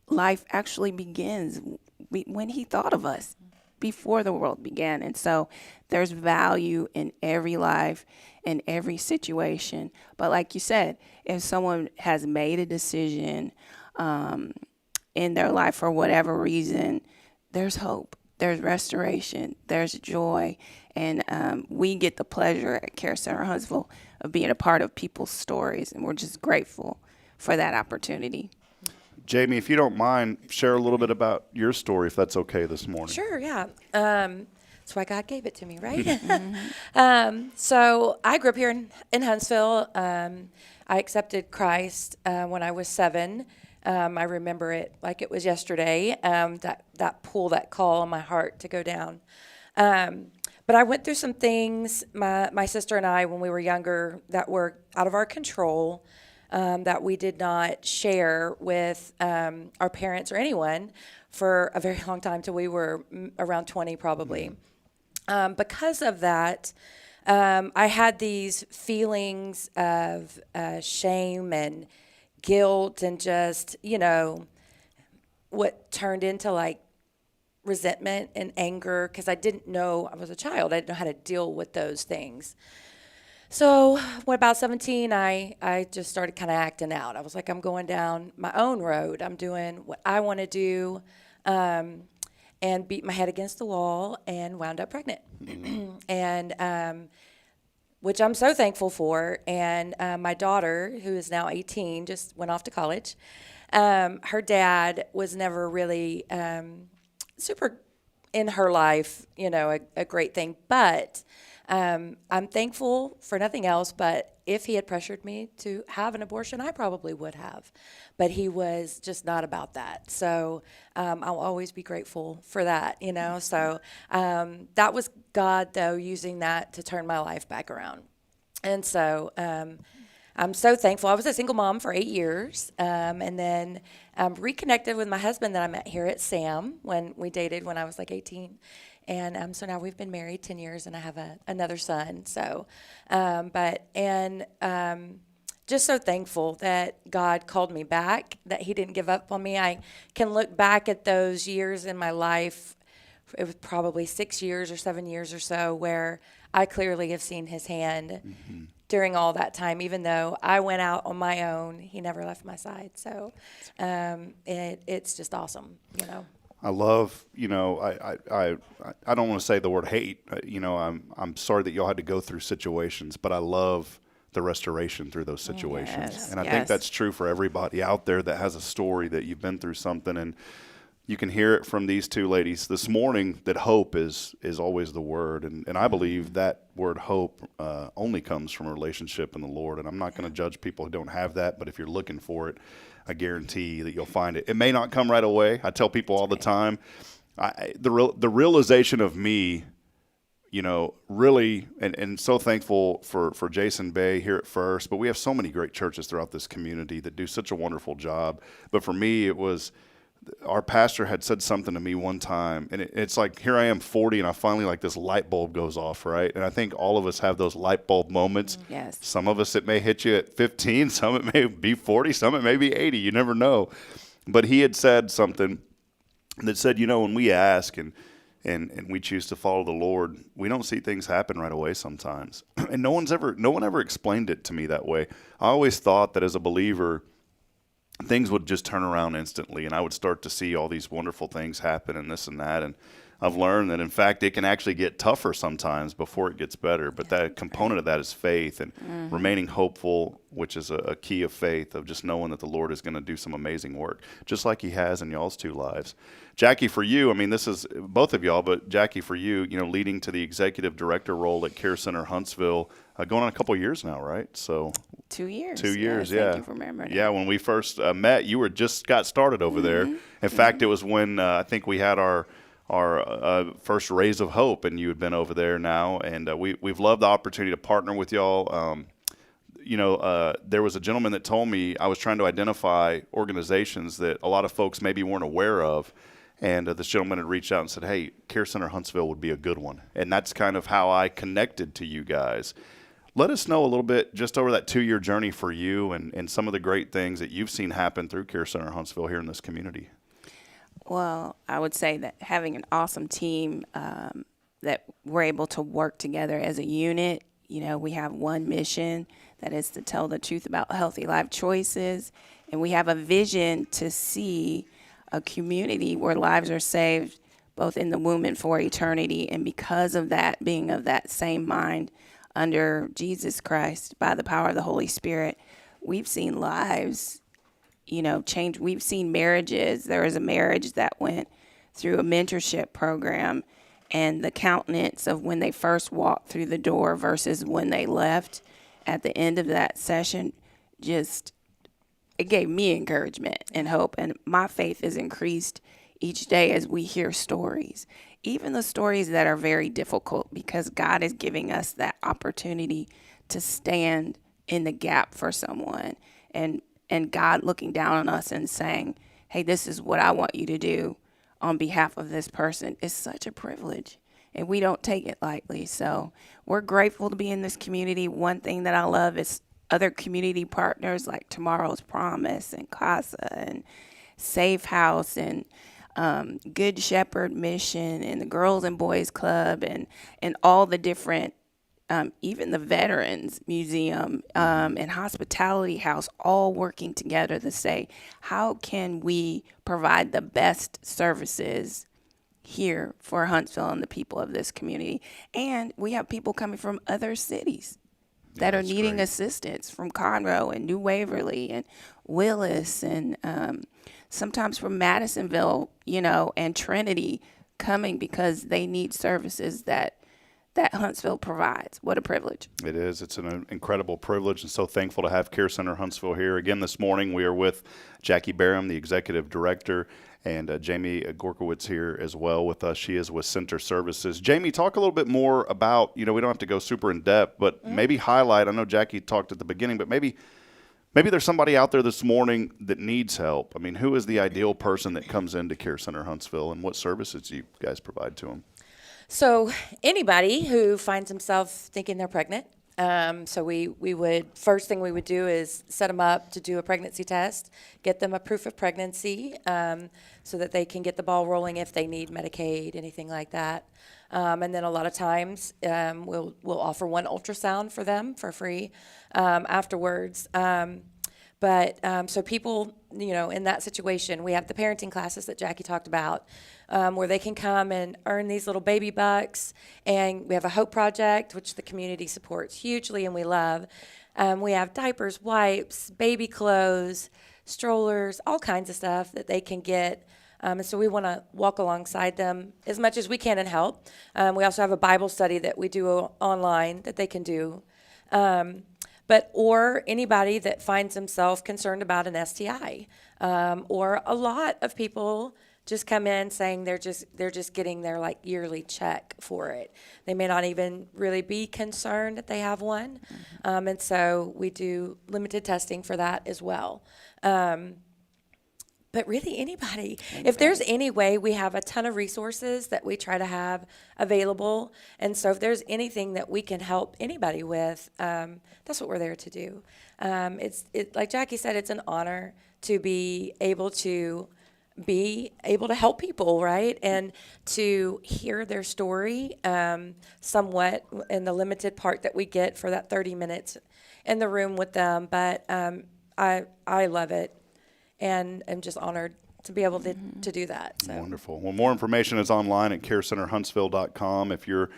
life actually begins when he thought of us before the world began. And so there's value in every life, in every situation. But like you said, if someone has made a decision in their life for whatever reason, there's hope, there's restoration, there's joy. And we get the pleasure at Care Center Huntsville of being a part of people's stories. And we're just grateful for that opportunity. Jamie, if you don't mind, share a little bit about your story, if that's okay this morning. Sure, yeah. That's why God gave it to me, right? So I grew up here in Huntsville. I accepted Christ when I was 7. I remember it like it was yesterday, that pull, that call in my heart to go down. But I went through some things, my sister and I, when we were younger, that were out of our control. That we did not share with our parents or anyone for a very long time, till we were around 20 probably. Because of that, I had these feelings of shame and guilt and just, what turned into like resentment and anger, because I didn't know, I was a child, I didn't know how to deal with those things. So when about 17, I just started kind of acting out. I was like, I'm going down my own road. I'm doing what I want to do, and beat my head against the wall and wound up pregnant. And which I'm so thankful for. And my daughter, who is now 18, just went off to college. Her dad was never really super in her life, a great thing. But I'm thankful for nothing else, but if he had pressured me to have an abortion, I probably would have. But he was just not about that. So I'll always be grateful for that, So that was God, though, using that to turn my life back around. And so I'm so thankful. I was a single mom for 8 years, and then reconnected with my husband that I met here at SAM when we dated when I was like 18. And so now we've been married 10 years, and I have another son. So, just so thankful that God called me back, that he didn't give up on me. I can look back at those years in my life. It was probably 6 years or 7 years or so where I clearly have seen his hand during all that time. Even though I went out on my own, he never left my side. So it's just awesome, I love, I don't want to say the word hate. I'm sorry that y'all had to go through situations, but I love the restoration through those situations. Yes, and I think that's true for everybody out there that has a story that you've been through something. And you can hear it from these two ladies this morning, that hope is always the word. And I believe that word hope only comes from a relationship in the Lord. And I'm not going to judge people who don't have that, but if you're looking for it, I guarantee that you'll find it. It may not come right away. I tell people all the time, the realization of me, really, and so thankful for Jason Bay here at First, but we have so many great churches throughout this community that do such a wonderful job. But for me, it was our pastor had said something to me one time, and it's like, here I am 40, and I finally, like, this light bulb goes off, right? And I think all of us have those light bulb moments. Yes. Some of us, it may hit you at 15, some it may be 40, some it may be 80, you never know. But he had said something that said, when we ask and we choose to follow the Lord, we don't see things happen right away sometimes. And no one ever explained it to me that way. I always thought that as a believer, things would just turn around instantly, and I would start to see all these wonderful things happen and this and that. And I've learned that, in fact, it can actually get tougher sometimes before it gets better. But that component of that is faith and remaining hopeful, which is a key of faith, of just knowing that the Lord is going to do some amazing work, just like he has in y'all's two lives. Jackie, for you, I mean, this is both of y'all, but Jackie, for you, leading to the executive director role at Care Center Huntsville, going on a couple of years now, right? So 2 years. 2 years, yes, yeah. Thank you for remembering. Yeah, when we first met, you were just got started over there. In fact, it was when I think we had our first Rays of Hope, and you had been over there now, and we've loved the opportunity to partner with y'all. There was a gentleman that told me, I was trying to identify organizations that a lot of folks maybe weren't aware of, and this gentleman had reached out and said, hey, Care Center Huntsville would be a good one. And that's kind of how I connected to you guys. Let us know a little bit just over that 2-year journey for you and some of the great things that you've seen happen through Care Center Huntsville here in this community. Well, I would say that having an awesome team that we're able to work together as a unit. We have one mission, that is to tell the truth about healthy life choices. And we have a vision to see a community where lives are saved both in the womb and for eternity. And because of that, being of that same mind under Jesus Christ by the power of the Holy Spirit, we've seen lives change. We've seen marriages. There was a marriage that went through a mentorship program, and the countenance of when they first walked through the door versus when they left at the end of that session, it gave me encouragement and hope. And my faith is increased each day as we hear stories, even the stories that are very difficult, because God is giving us that opportunity to stand in the gap for someone, and God looking down on us and saying, hey, this is what I want you to do on behalf of this person, is such a privilege, and we don't take it lightly. So we're grateful to be in this community. One thing that I love is other community partners like Tomorrow's Promise and CASA and Safe House and Good Shepherd Mission and the Girls and Boys Club and all the different even the Veterans Museum and Hospitality House, all working together to say, how can we provide the best services here for Huntsville and the people of this community? And we have people coming from other cities that are needing assistance, from Conroe and New Waverly and Willis and sometimes from Madisonville, and Trinity, coming because they need services that Huntsville provides. What a privilege. It is. It's an incredible privilege, and so thankful to have Care Center Huntsville here. Again, this morning we are with Jackie Barham, the executive director, and Jamie Gorkowitz here as well with us. She is with Center Services. Jamie, talk a little bit more about, we don't have to go super in depth, but maybe highlight, I know Jackie talked at the beginning, but maybe there's somebody out there this morning that needs help. I mean, who is the ideal person that comes into Care Center Huntsville, and what services do you guys provide to them? So anybody who finds himself thinking they're pregnant, so we would, first thing we would do is set them up to do a pregnancy test, get them a proof of pregnancy, so that they can get the ball rolling if they need Medicaid, anything like that. And then a lot of times we'll offer one ultrasound for them for free afterwards. So people, in that situation, we have the parenting classes that Jackie talked about, where they can come and earn these little baby bucks. And we have a Hope Project, which the community supports hugely and we love. We have diapers, wipes, baby clothes, strollers, all kinds of stuff that they can get. And so we want to walk alongside them as much as we can and help. We also have a Bible study that we do online that they can do. Or anybody that finds themselves concerned about an STI, or a lot of people just come in saying they're just getting their yearly check for it. They may not even really be concerned that they have one, and so we do limited testing for that as well. but really anybody. If there's any way, we have a ton of resources that we try to have available. And so if there's anything that we can help anybody with, that's what we're there to do. Like Jackie said, it's an honor to be able to help people, right? And to hear their story somewhat in the limited part that we get for that 30 minutes in the room with them. But I love it, and I'm just honored to be able to do that. So. Wonderful. Well, more information is online at carecenterhuntsville.com. If you're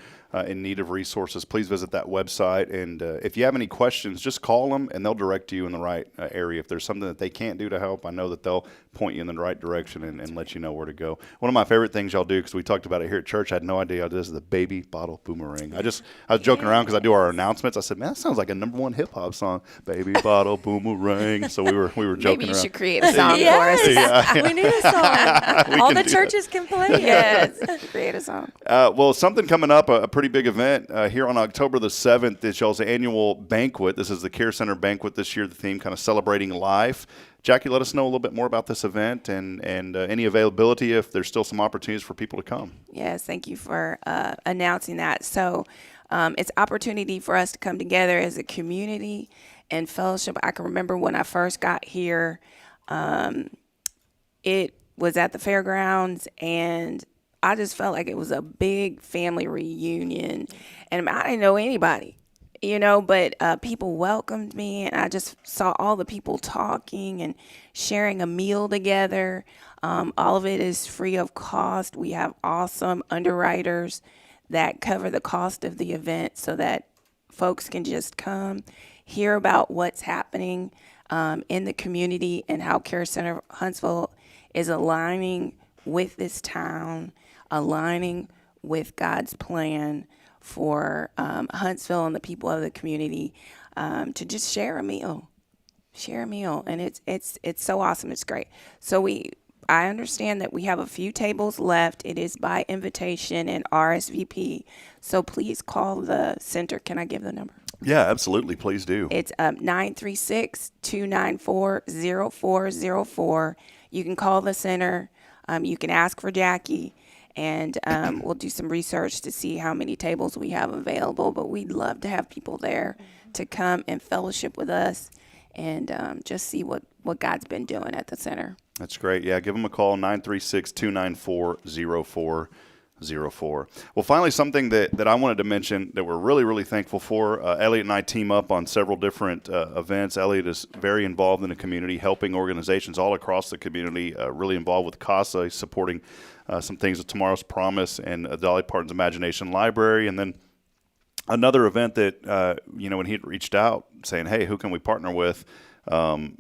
in need of resources, please visit that website. And if you have any questions, just call them, and they'll direct you in the right area. If there's something that they can't do to help, I know that they'll point you in the right direction and let you know where to go. One of my favorite things y'all do, because we talked about it here at church, I had no idea y'all did this, is the baby bottle boomerang. I was joking around because I do our announcements. I said, man, that sounds like a #1 hip-hop song, baby bottle boomerang. So we were joking around. Maybe you should create a song for us. Yeah. We need a song. All the churches can play it. Yes, create a song. Well, something coming up, a pretty big event here on October the 7th is y'all's annual banquet. This is the Care Center banquet this year, the theme kind of celebrating life. Jackie, let us know a little bit more about this event and any availability if there's still some opportunities for people to come. Yes, thank you for announcing that. So it's opportunity for us to come together as a community and fellowship. I can remember when I first got here, it was at the fairgrounds, and I just felt like it was a big family reunion. And I didn't know anybody, but people welcomed me, and I just saw all the people talking and sharing a meal together. All of it is free of cost. We have awesome underwriters that cover the cost of the event so that folks can just come, hear about what's happening in the community and how Care Center Huntsville is aligning with this town, aligning with God's plan for Huntsville and the people of the community to just share a meal, and it's so awesome. It's great. So I understand that we have a few tables left. It is by invitation and RSVP. So please call the center. Can I give the number? Yeah, absolutely. Please do. It's 936-294-0404. You can call the center. You can ask for Jackie, and we'll do some research to see how many tables we have available. But we'd love to have people there to come and fellowship with us and just see what God's been doing at the center. That's great. Yeah, give them a call, 936-294-0404. Well, finally, something that I wanted to mention that we're really, really thankful for. Elliot and I team up on several different events. Elliot is very involved in the community, helping organizations all across the community, really involved with CASA, supporting some things with Tomorrow's Promise and Dolly Parton's Imagination Library. And then another event that, when he had reached out saying, hey, who can we partner with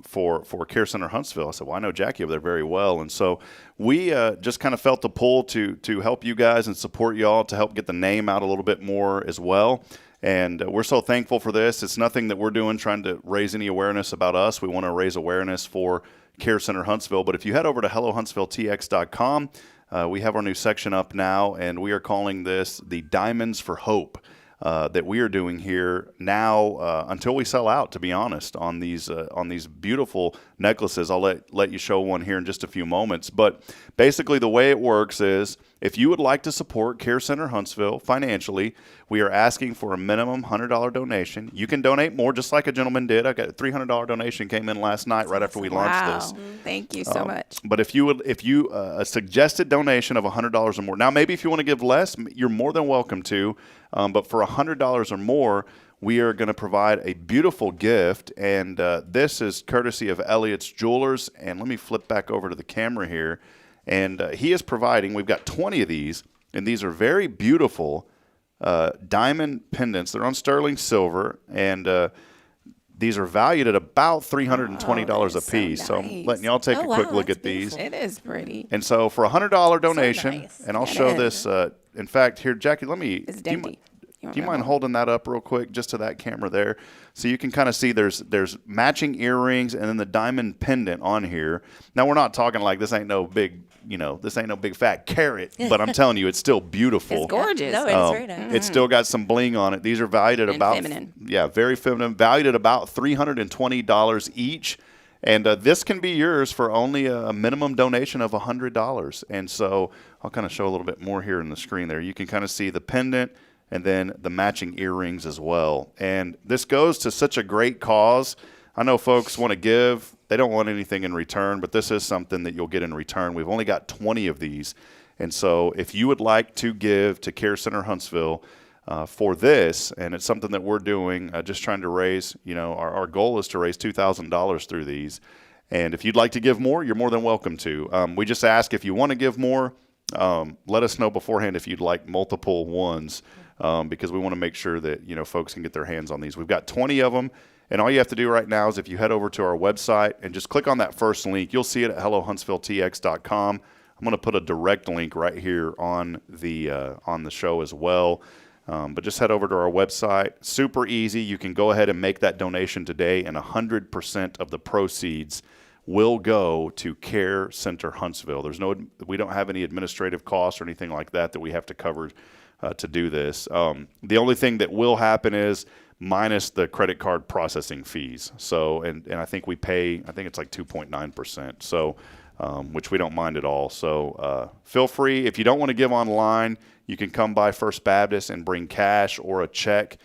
for Care Center Huntsville? I said, well, I know Jackie over there very well. And so we just kind of felt the pull to help you guys and support y'all to help get the name out a little bit more as well. And we're so thankful for this. It's nothing that we're doing trying to raise any awareness about us. We want to raise awareness for Care Center Huntsville. But if you head over to hellohuntsvilletx.com, we have our new section up now, and we are calling this the Diamonds for Hope. That we are doing here now until we sell out, to be honest, on these beautiful necklaces. I'll let you show one here in just a few moments. But basically the way it works is if you would like to support Care Center Huntsville financially, we are asking for a minimum $100 donation. You can donate more, just like a gentleman did. I got a $300 donation came in last night right after we launched this. Thank you so much. But if you a suggested donation of $100 or more. Now, maybe if you want to give less, you're more than welcome to. But for $100 or more, we are going to provide a beautiful gift. And this is courtesy of Elliot's Jewelers. And let me flip back over to the camera here. And he is providing, we've got 20 of these, and these are very beautiful diamond pendants. They're on sterling silver, and these are valued at about $320 a piece. So I'm letting y'all take a quick look at these. It is pretty. And so for a $100 donation, and I'll show this. In fact, here, Jackie, do you mind holding that up real quick just to that camera there? So you can kind of see there's matching earrings and then the diamond pendant on here. Now, we're not talking like this ain't no big fat carrot, but I'm telling you, it's still beautiful. It's gorgeous. No, it's very nice. It's still got some bling on it. These are valued at about feminine. Yeah, very feminine. Valued at about $320 each. And this can be yours for only a minimum donation of $100. And so I'll kind of show a little bit more here in the screen there. You can kind of see the pendant and then the matching earrings as well. And this goes to such a great cause. I know folks want to give. They don't want anything in return, but this is something that you'll get in return. We've only got 20 of these. And so if you would like to give to Care Center Huntsville for this, and it's something that we're doing, just trying to raise, our goal is to raise $2,000 through these. And if you'd like to give more, you're more than welcome to. We just ask if you want to give more, let us know beforehand if you'd like multiple ones, because we want to make sure that, folks can get their hands on these. We've got 20 of them. And all you have to do right now is if you head over to our website and just click on that first link, you'll see it at hellohuntsvilletx.com. I'm going to put a direct link right here on the show as well. But just head over to our website. Super easy. You can go ahead and make that donation today, and 100% of the proceeds will go to Care Center Huntsville. We don't have any administrative costs or anything like that we have to cover to do this. The only thing that will happen is minus the credit card processing fees. So, and I think we pay, I think it's like 2.9%. So, which we don't mind at all. So feel free. If you don't want to give online, you can come by First Baptist and bring cash or a check.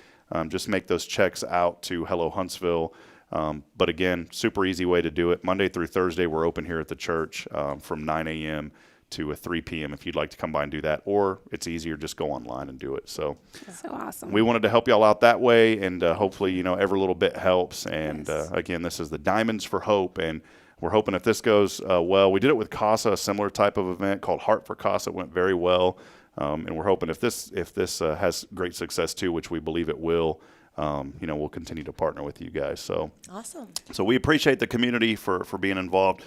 Just make those checks out to Hello Huntsville. But again, super easy way to do it. Monday through Thursday, we're open here at the church from 9 a.m. to 3 p.m. if you'd like to come by and do that. Or it's easier, just go online and do it. So awesome. We wanted to help y'all out that way, and hopefully, every little bit helps. And again, this is the Diamonds for Hope, and we're hoping if this goes well. We did it with CASA, a similar type of event called Heart for CASA. It went very well. And we're hoping if this has great success too, which we believe it will, we'll continue to partner with you guys. So awesome. So we appreciate the community for being involved.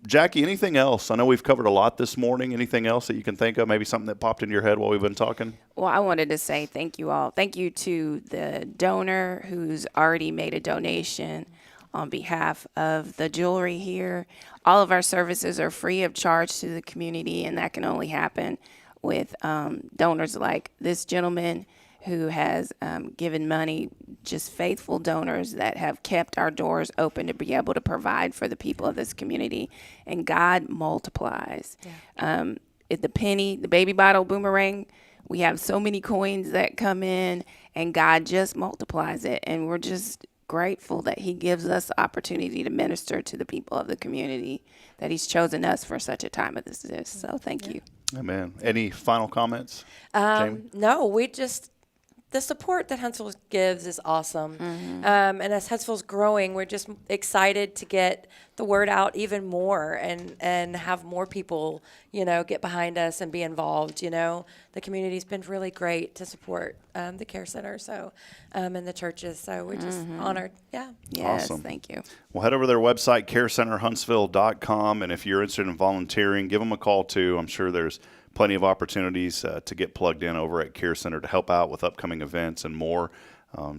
Jackie, anything else? I know we've covered a lot this morning. Anything else that you can think of? Maybe something that popped into your head while we've been talking? Well, I wanted to say thank you all. Thank you to the donor who's already made a donation on behalf of the jewelry here. All of our services are free of charge to the community, and that can only happen with donors like this gentleman who has given money, just faithful donors that have kept our doors open to be able to provide for the people of this community. And God multiplies. Yeah. The penny, the baby bottle boomerang, we have so many coins that come in, and God just multiplies it. And we're just grateful that he gives us the opportunity to minister to the people of the community, that he's chosen us for such a time as this. So thank you. Amen. Any final comments, Jamie? No, the support that Huntsville gives is awesome. Mm-hmm. And as Huntsville's growing, we're just excited to get the word out even more and have more people, get behind us and be involved. The community's been really great to support the Care Center, so and the churches. So we're just honored. Yeah. Yes, awesome. Thank you. Well, head over to their website, carecenterhuntsville.com, and if you're interested in volunteering, give them a call too. I'm sure there's plenty of opportunities to get plugged in over at Care Center to help out with upcoming events and more.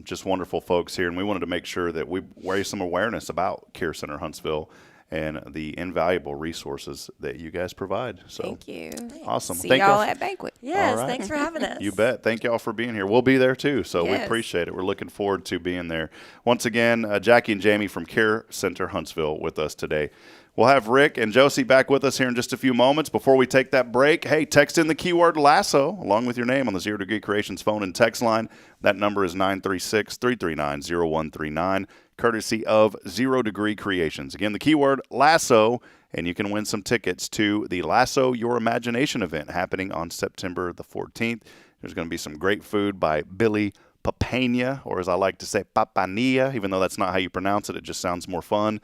Just wonderful folks here, and we wanted to make sure that we raise some awareness about Care Center Huntsville and the invaluable resources that you guys provide. So thank you. Awesome. See Thank y'all at banquet. Yes, right. Thanks for having us. You bet. Thank y'all for being here. We'll be there too, so Yes. we appreciate it. We're looking forward to being there. Once again, Jackie and Jamie from Care Center Huntsville with us today. We'll have Rick and Josie back with us here in just a few moments. Before we take that break, hey, text in the keyword lasso along with your name on the 0 Degree Creations phone and text line. That number is 936-339-0139, courtesy of 0 Degree Creations. Again, the keyword lasso, and you can win some tickets to the Lasso Your Imagination event happening on September the 14th. There's going to be some great food by Billy Papania, or as I like to say, Papania, even though that's not how you pronounce it. It just sounds more fun.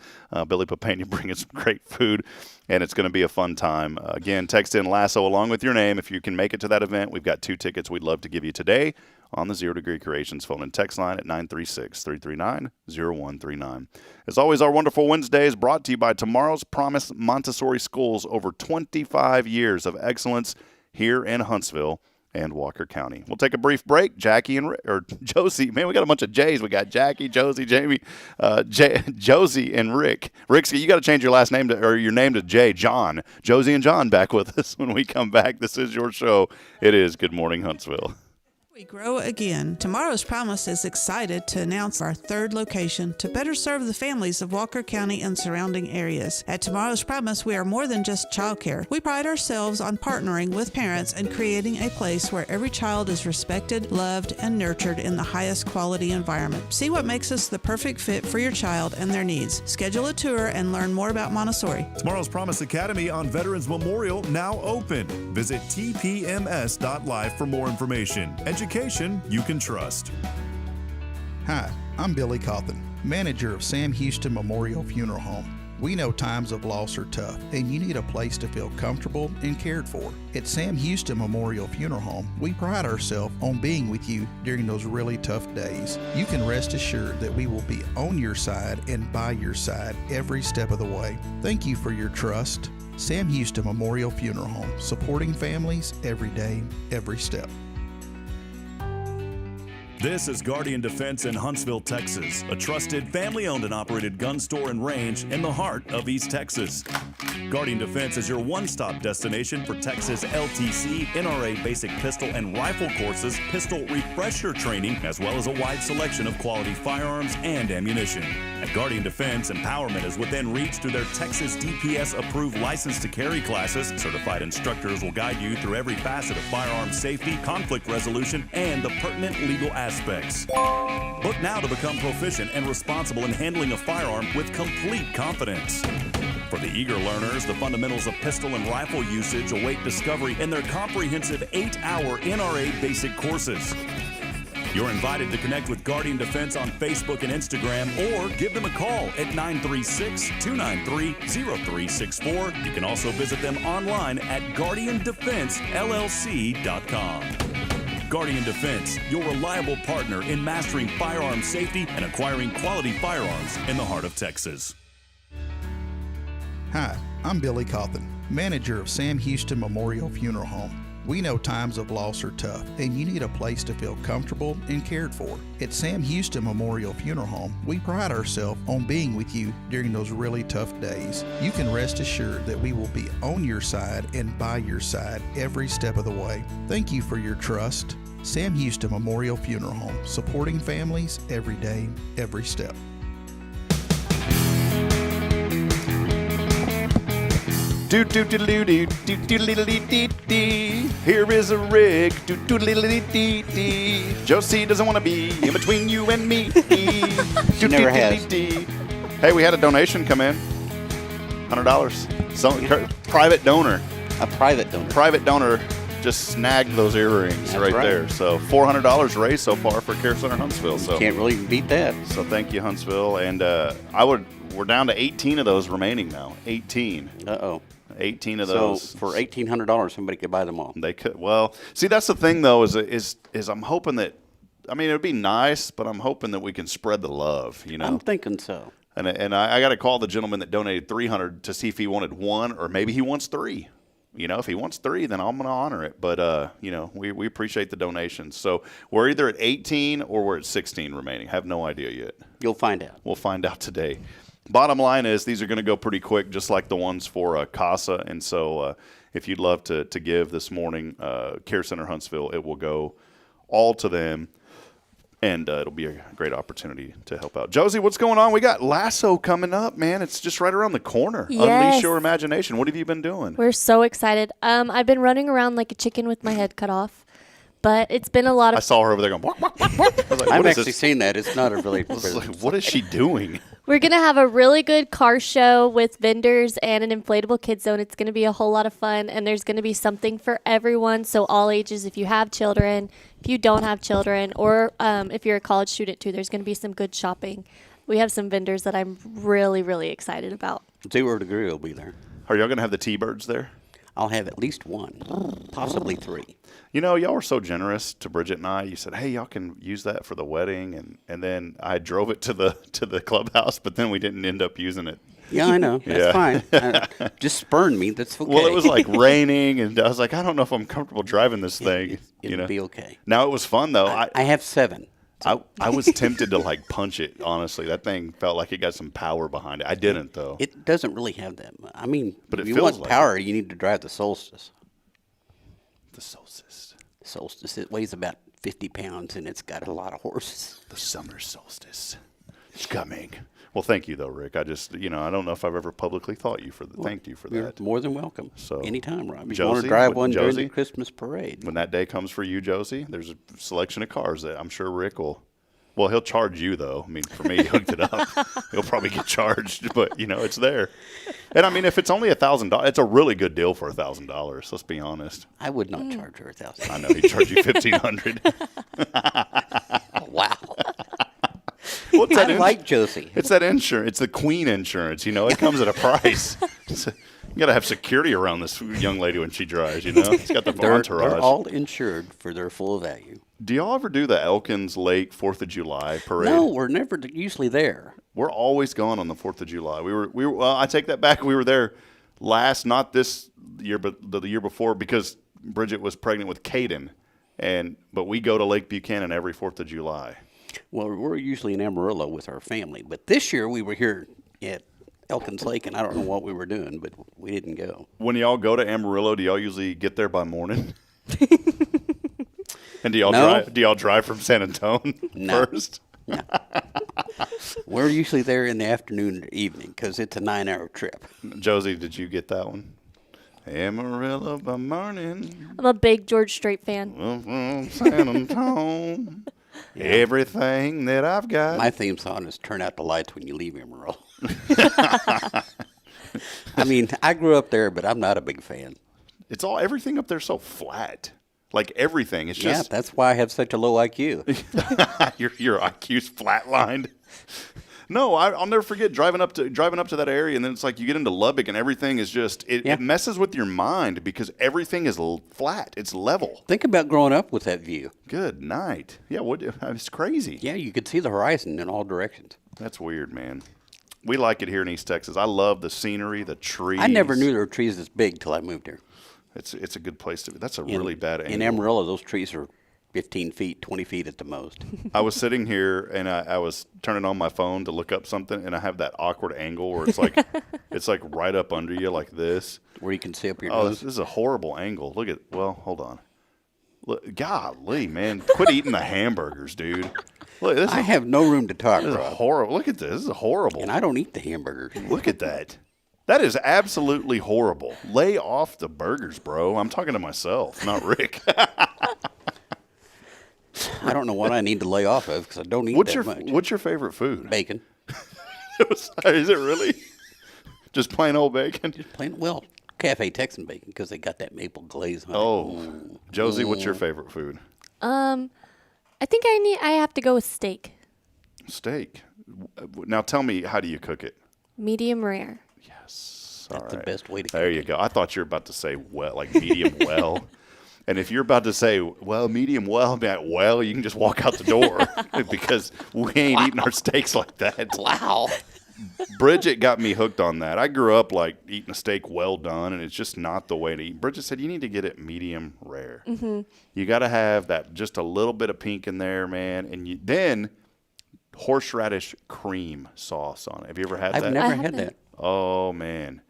Billy Papania bringing some great food, and it's going to be a fun time. Again, text in Lasso along with your name. If you can make it to that event, we've got 2 tickets we'd love to give you today on the 0 Degree Creations phone and text line at 936-339-0139. As always, our wonderful Wednesday is brought to you by Tomorrow's Promise Montessori Schools, over 25 years of excellence here in Huntsville and Walker County. We'll take a brief break. Jackie and Josie, man, we got a bunch of J's. We got Jackie, Josie, Jamie, Josie, and Rick. Rick, you got to change your last name or your name to J. John. Josie and John back with us when we come back. This is your show. It is Good Morning Huntsville. We grow again. Tomorrow's Promise is excited to announce our third location to better serve the families of Walker County and surrounding areas. At Tomorrow's Promise, we are more than just childcare. We pride ourselves on partnering with parents and creating a place where every child is respected, loved, and nurtured in the highest quality environment. See what makes us the perfect fit for your child and their needs. Schedule a tour and learn more about Montessori. Tomorrow's Promise Academy on Veterans Memorial now open. Visit tpms.live for more information. Education you can trust. Hi, I'm Billy Cawthon, manager of Sam Houston Memorial Funeral Home. We know times of loss are tough, and you need a place to feel comfortable and cared for. At Sam Houston Memorial Funeral Home, we pride ourselves on being with you during those really tough days. You can rest assured that we will be on your side and by your side every step of the way. Thank you for your trust. Sam Houston Memorial Funeral Home, supporting families every day, every step. This is Guardian Defense in Huntsville, Texas, a trusted family-owned and operated gun store and range in the heart of East Texas. Guardian Defense is your one-stop destination for Texas LTC, NRA basic pistol and rifle courses, pistol refresher training, as well as a wide selection of quality firearms and ammunition. At Guardian Defense, empowerment is within reach through their Texas DPS-approved license to carry classes. Certified instructors will guide you through every facet of firearm safety, conflict resolution, and the pertinent legal aspects. Book now to become proficient and responsible in handling a firearm with complete confidence. For the eager learners, the fundamentals of pistol and rifle usage await discovery in their comprehensive 8-hour NRA basic courses. You're invited to connect with Guardian Defense on Facebook and Instagram, or give them a call at 936-293-0364. You can also visit them online at guardiandefensellc.com. Guardian Defense, your reliable partner in mastering firearm safety and acquiring quality firearms in the heart of Texas. Hi, I'm Billy Cawthon, manager of Sam Houston Memorial Funeral Home. We know times of loss are tough, and you need a place to feel comfortable and cared for. At Sam Houston Memorial Funeral Home, we pride ourselves on being with you during those really tough days. You can rest assured that we will be on your side and by your side every step of the way. Thank you for your trust. Sam Houston Memorial Funeral Home, supporting families every day, every step. Here is a rig. Josie doesn't want to be in between you and me. She never has. Hey, we had a donation come in. $100. Some private donor. A private donor. Private donor just snagged those earrings right there. So $400 raised so far for Care Center Huntsville. So can't really beat that. So thank you, Huntsville. And we're down to 18 of those remaining now. 18. 18 of those. So for $1,800, somebody could buy them all. They could. Well, see, that's the thing though. Is I'm hoping that. I mean, it'd be nice, but I'm hoping that we can spread the love. You know. I'm thinking so. And I got to call the gentleman that donated $300 to see if he wanted one or maybe he wants 3. You know, if he wants 3, then I'm going to honor it. But, you know, we appreciate the donations. So we're either at 18 or we're at 16 remaining. Have no idea yet. You'll find out. We'll find out today. Bottom line is these are going to go pretty quick, just like the ones for CASA. And so if you'd love to give this morning, Care Center Huntsville, it will go all to them. And it'll be a great opportunity to help out. Josie, what's going on? We got Lasso coming up, man. It's just right around the corner. Yes. Unleash your imagination. What have you been doing? We're so excited. I've been running around like a chicken with my head cut off. But it's been a lot of... I saw her over there going... Bark, bark, bark, bark. I was like, I've actually seen that. It's not a really... What is she doing? We're going to have a really good car show with vendors and an inflatable kid zone. It's going to be a whole lot of fun, and there's going to be something for everyone, so all ages. If you have children, if you don't have children, or if you're a college student too, there's going to be some good shopping. We have some vendors that I'm really, really excited about. 0 Degree will be there. Are y'all going to have the T-Birds there? I'll have at least 1, possibly 3. You know, y'all were so generous to Bridget and I. You said, hey, y'all can use that for the wedding. And then I drove it to the clubhouse, but then we didn't end up using it. Yeah, I know. That's fine. Just spurn me. That's okay. Well, it was like raining, and I was like, I don't know if I'm comfortable driving this thing. It'll be okay. Now, it was fun, though. I have 7. I was tempted to, like, punch it, honestly. That thing felt like it got some power behind it. I didn't, though. It doesn't really have that. I mean, but if you want power, you need to drive the Solstice. The Solstice. Solstice. It weighs about 50 pounds, and it's got a lot of horses. The summer solstice is coming. Well, thank you, though, Rick. I just, I don't know if I've ever publicly thanked you for You're that. more than welcome. So anytime, Rob. If Josie, you want to drive one during Josie, the Christmas parade. When that day comes for you, Josie, there's a selection of cars that I'm sure Rick will. Well, he'll charge you, though. I mean, for me, he hooked it up. He'll probably get charged, but, it's there. And, I mean, if it's only $1,000, it's a really good deal for $1,000. Let's be honest. I would not charge her $1,000. I know. He'd charge you $1,500. Wow. What's that I like Josie. It's that insurance. It's the Queen insurance. It comes at a price. You got to have security around this young lady when she drives, It's got the entourage. They're all insured for their full value. Do y'all ever do the Elkins Lake 4th of July parade? No, we're never usually there. We're always gone on the 4th of July. We were. Well, I take that back. We were there not this year, but the year before, because Bridget was pregnant with Caden, but we go to Lake Buchanan every 4th of July. Well, we're usually in Amarillo with our family, but this year we were here at Elkins Lake, and I don't know what we were doing, but we didn't go. When y'all go to Amarillo, do y'all usually get there by morning? And do y'all drive from San Antonio first? No. We're usually there in the afternoon or evening because it's a 9-hour trip. Josie, did you get that one? Amarillo by morning. I'm a big George Strait fan. San Antonio. Yeah. Everything that I've got. My theme song is "Turn Out the Lights When You Leave Amarillo." I mean, I grew up there, but I'm not a big fan. Everything up there so flat. Like everything, it's just. Yeah, that's why I have such a low IQ. your IQ's flatlined. No, I'll never forget driving up to that area, and then it's like you get into Lubbock, and everything is just it messes with your mind because everything is flat. It's level. Think about growing up with that view. Good night. Yeah, it's crazy. Yeah, you could see the horizon in all directions. That's weird, man. We like it here in East Texas. I love the scenery, the trees. I never knew there were trees this big till I moved here. It's a good place to be. That's a really bad angle. In Amarillo, those trees are 15 feet, 20 feet at the most. I was sitting here, and I was turning on my phone to look up something, and I have that awkward angle where it's like right up under you like this. Where you can see up your nose. This is a horrible angle. Hold on. Look, golly, man. Quit eating the hamburgers, dude. Look, I have no room to talk, This is horrible. Look at this. This is horrible. And I don't eat the hamburgers. Look at that. That is absolutely horrible. Lay off the burgers, bro. I'm talking to myself, not Rick. I don't know what I need to lay off of because I don't eat that much. What's your favorite food? Bacon. Is it really? Just plain old bacon? Just plain, Cafe Texan bacon because they got that maple glaze on it. Josie, what's your favorite food? I think I have to go with steak. Steak. Now tell me, how do you cook it? Medium rare. Yes. That's the best way to cook it. There you go. I thought you were about to say medium well. And if you're about to say, medium well, you can just walk out the door because we ain't eating our steaks like that. Wow. Bridget got me hooked on that. I grew up like eating a steak well done, and it's just not the way to eat. Bridget said you need to get it medium rare. Mm-hmm. You got to have that just a little bit of pink in there, man. And then horseradish cream sauce on it. Have you ever had that? I've never had that. Oh, man.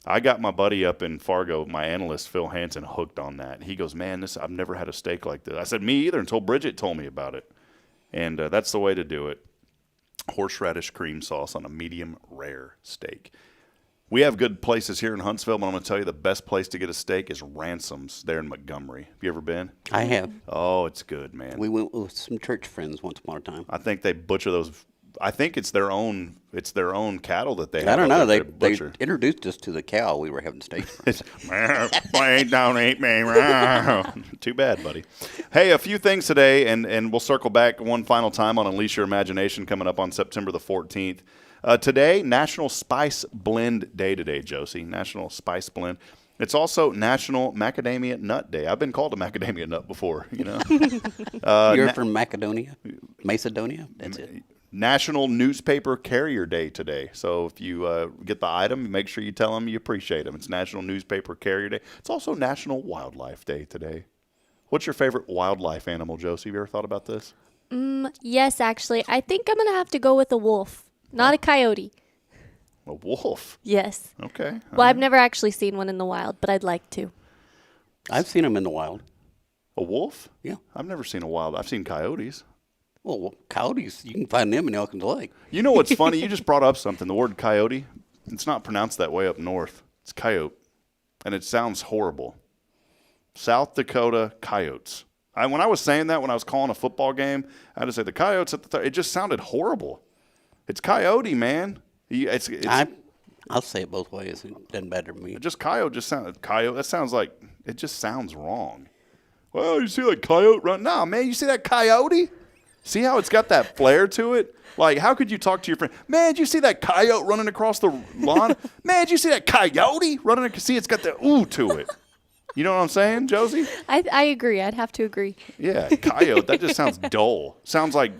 I got my buddy up in Fargo, my analyst, Phil Hansen, hooked on that. He goes, man, I've never had a steak like this. I said, me either, until Bridget told me about it. And that's the way to do it. Horseradish cream sauce on a medium rare steak. We have good places here in Huntsville, but I'm going to tell you the best place to get a steak is Ransom's there in Montgomery. Have you ever been? I have. Oh, it's good, man. We went with some church friends once upon a time. I think they butcher those. I think it's their own cattle that they have. I don't know. They introduced us to the cow we were having steak from. Don't eat me. Too bad, buddy. Hey, a few things today, and we'll circle back one final time on Unleash Your Imagination coming up on September the 14th. Today, National Spice Blend Day today, Josie. National Spice Blend. It's also National Macadamia Nut Day. I've been called a macadamia nut before, You're from Macedonia? That's it. National Newspaper Carrier Day today. So if you get the item, make sure you tell them you appreciate them. It's National Newspaper Carrier Day. It's also National Wildlife Day today. What's your favorite wildlife animal, Josie? Have you ever thought about this? Yes, actually. I think I'm going to have to go with a wolf, not a coyote. A wolf? Yes. Okay. Well, I've never actually seen one in the wild, but I'd like to. I've seen them in the wild. A wolf? Yeah. I've never seen a wild. I've seen coyotes. Well, coyotes, you can find them in Elkins Lake. You know what's funny? You just brought up something. The word coyote, it's not pronounced that way up north. It's coyote, and it sounds horrible. South Dakota coyotes. When I was saying that, when I was calling a football game, I had to say the coyotes at the it just sounded horrible. It's coyote, man. I'll say it both ways. It doesn't matter to me. Just coyote just sounds coyote. That sounds like it just sounds wrong. Well, you see that coyote run? Nah, man, you see that coyote? See how it's got that flair to it? Like, how could you talk to your friend? Man, did you see that coyote running across the lawn? Man, did you see that coyote running? See, it's got the ooh to it. You know what I'm saying, Josie? I agree. I'd have to agree. Yeah, coyote. That just sounds dull. Sounds like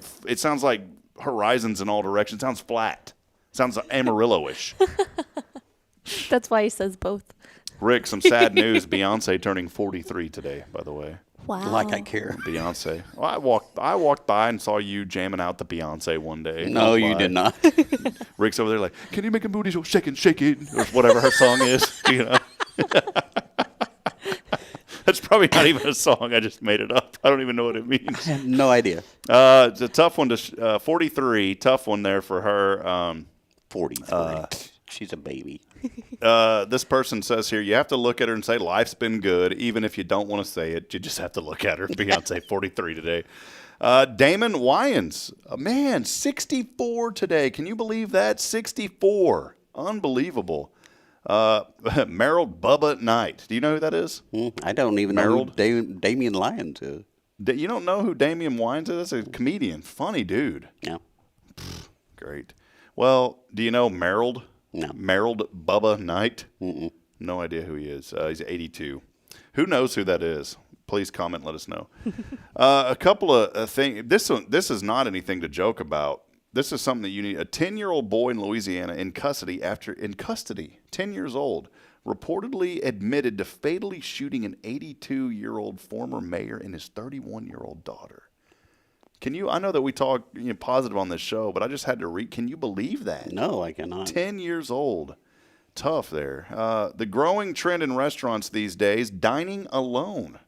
horizons in all directions. Sounds flat. Sounds Amarillo-ish. That's why he says both. Rick, some sad news. Beyonce turning 43 today, by the way. Wow. Like I care. Beyonce. Well, I walked by and saw you jamming out the Beyonce one day. No, you did not. Rick's over there like, can you make a booty so shake it, or whatever her song is, you know. That's probably not even a song. I just made it up. I don't even know what it means. I have no idea. It's a tough one to 43. Tough one there for her. 43. She's a baby. This person says here, you have to look at her and say, life's been good. Even if you don't want to say it, you just have to look at her. Beyonce, 43 today. Damon Wayans, man, 64 today. Can you believe that? 64. Unbelievable. Merrill Bubba Knight. Do you know who that is? I don't even know who Damian Lyons is. You don't know who Damian Wayans is? That's a comedian. Funny dude. Yeah. Great. Well, do you know Merrill? No. Merrill Bubba Knight? No idea who he is. He's 82. Who knows who that is? Please comment and let us know. A couple of things. This is not anything to joke about. This is something that you need. A 10-year-old boy in Louisiana in custody, 10 years old, reportedly admitted to fatally shooting an 82-year-old former mayor and his 31-year-old daughter. I know that we talk positive on this show, but I just had to read. Can you believe that? No, I cannot. 10 years old. Tough there. The growing trend in restaurants these days, dining alone.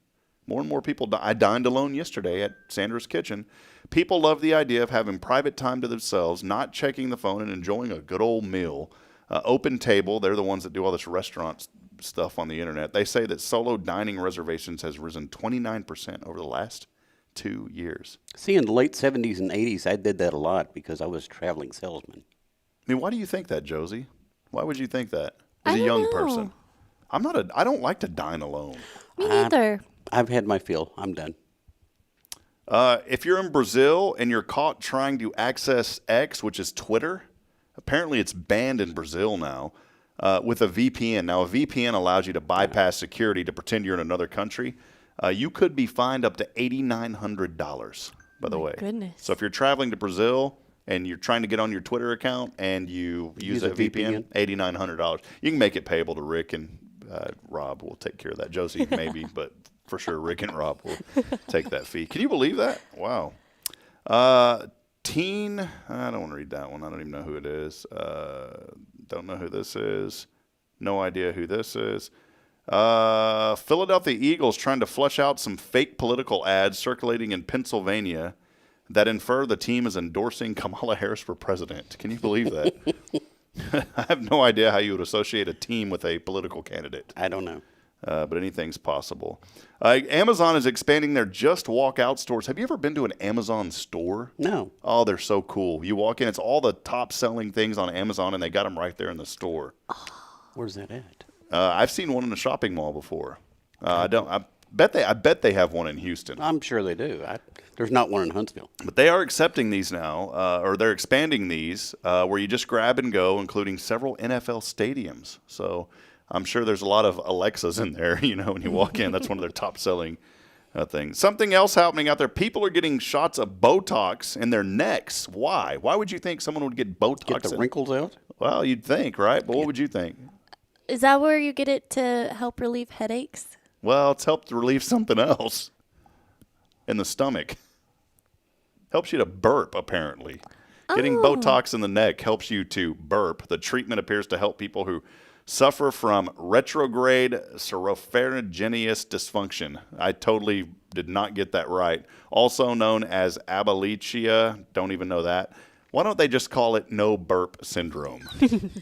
More and more people. I dined alone yesterday at Sandra's Kitchen. People love the idea of having private time to themselves, not checking the phone and enjoying a good old meal. Open Table, they're the ones that do all this restaurant stuff on the internet. They say that solo dining reservations has risen 29% over the last 2 years. See, in the late 70s and 80s, I did that a lot because I was a traveling salesman. I mean, why do you think that, Josie? Why would you think that as a young person? I don't like to dine alone. Me neither. I've had my fill. I'm done. If you're in Brazil and you're caught trying to access X, which is Twitter, apparently it's banned in Brazil now, with a VPN. Now, a VPN allows you to bypass security to pretend you're in another country. You could be fined up to $8,900, by the way. Goodness. So if you're traveling to Brazil and you're trying to get on your Twitter account and you use a VPN, $8,900. You can make it payable to Rick, and Rob will take care of that. Josie, maybe, but for sure Rick and Rob will take that fee. Can you believe that? Wow. I don't want to read that one. I don't even know who it is. Don't know who this is. No idea who this is. Philadelphia Eagles trying to flush out some fake political ads circulating in Pennsylvania that infer the team is endorsing Kamala Harris for president. Can you believe that? I have no idea how you would associate a team with a political candidate. I don't know. But anything's possible. Amazon is expanding their Just Walk Out stores. Have you ever been to an Amazon store? No. Oh, they're so cool. You walk in, it's all the top-selling things on Amazon, and they got them right there in the store. Where's that at? I've seen one in a shopping mall before. I bet they have one in Houston. I'm sure they do. There's not one in Huntsville. But they are accepting these now, or they're expanding these, where you just grab and go, including several NFL stadiums. So I'm sure there's a lot of Alexas in there, when you walk in. That's one of their top-selling things. Something else happening out there. People are getting shots of Botox in their necks. Why? Why would you think someone would get Botox? Get the wrinkles out? Well, you'd think, right? But what would you think? Is that where you get it to help relieve headaches? Well, it's helped to relieve something else in the stomach. Helps you to burp, apparently. Getting Botox in the neck helps you to burp. The treatment appears to help people who suffer from retrograde seropharyngeal dysfunction. I totally Did not get that right. Also known as Abelichia. Don't even know that. Why don't they just call it no burp syndrome?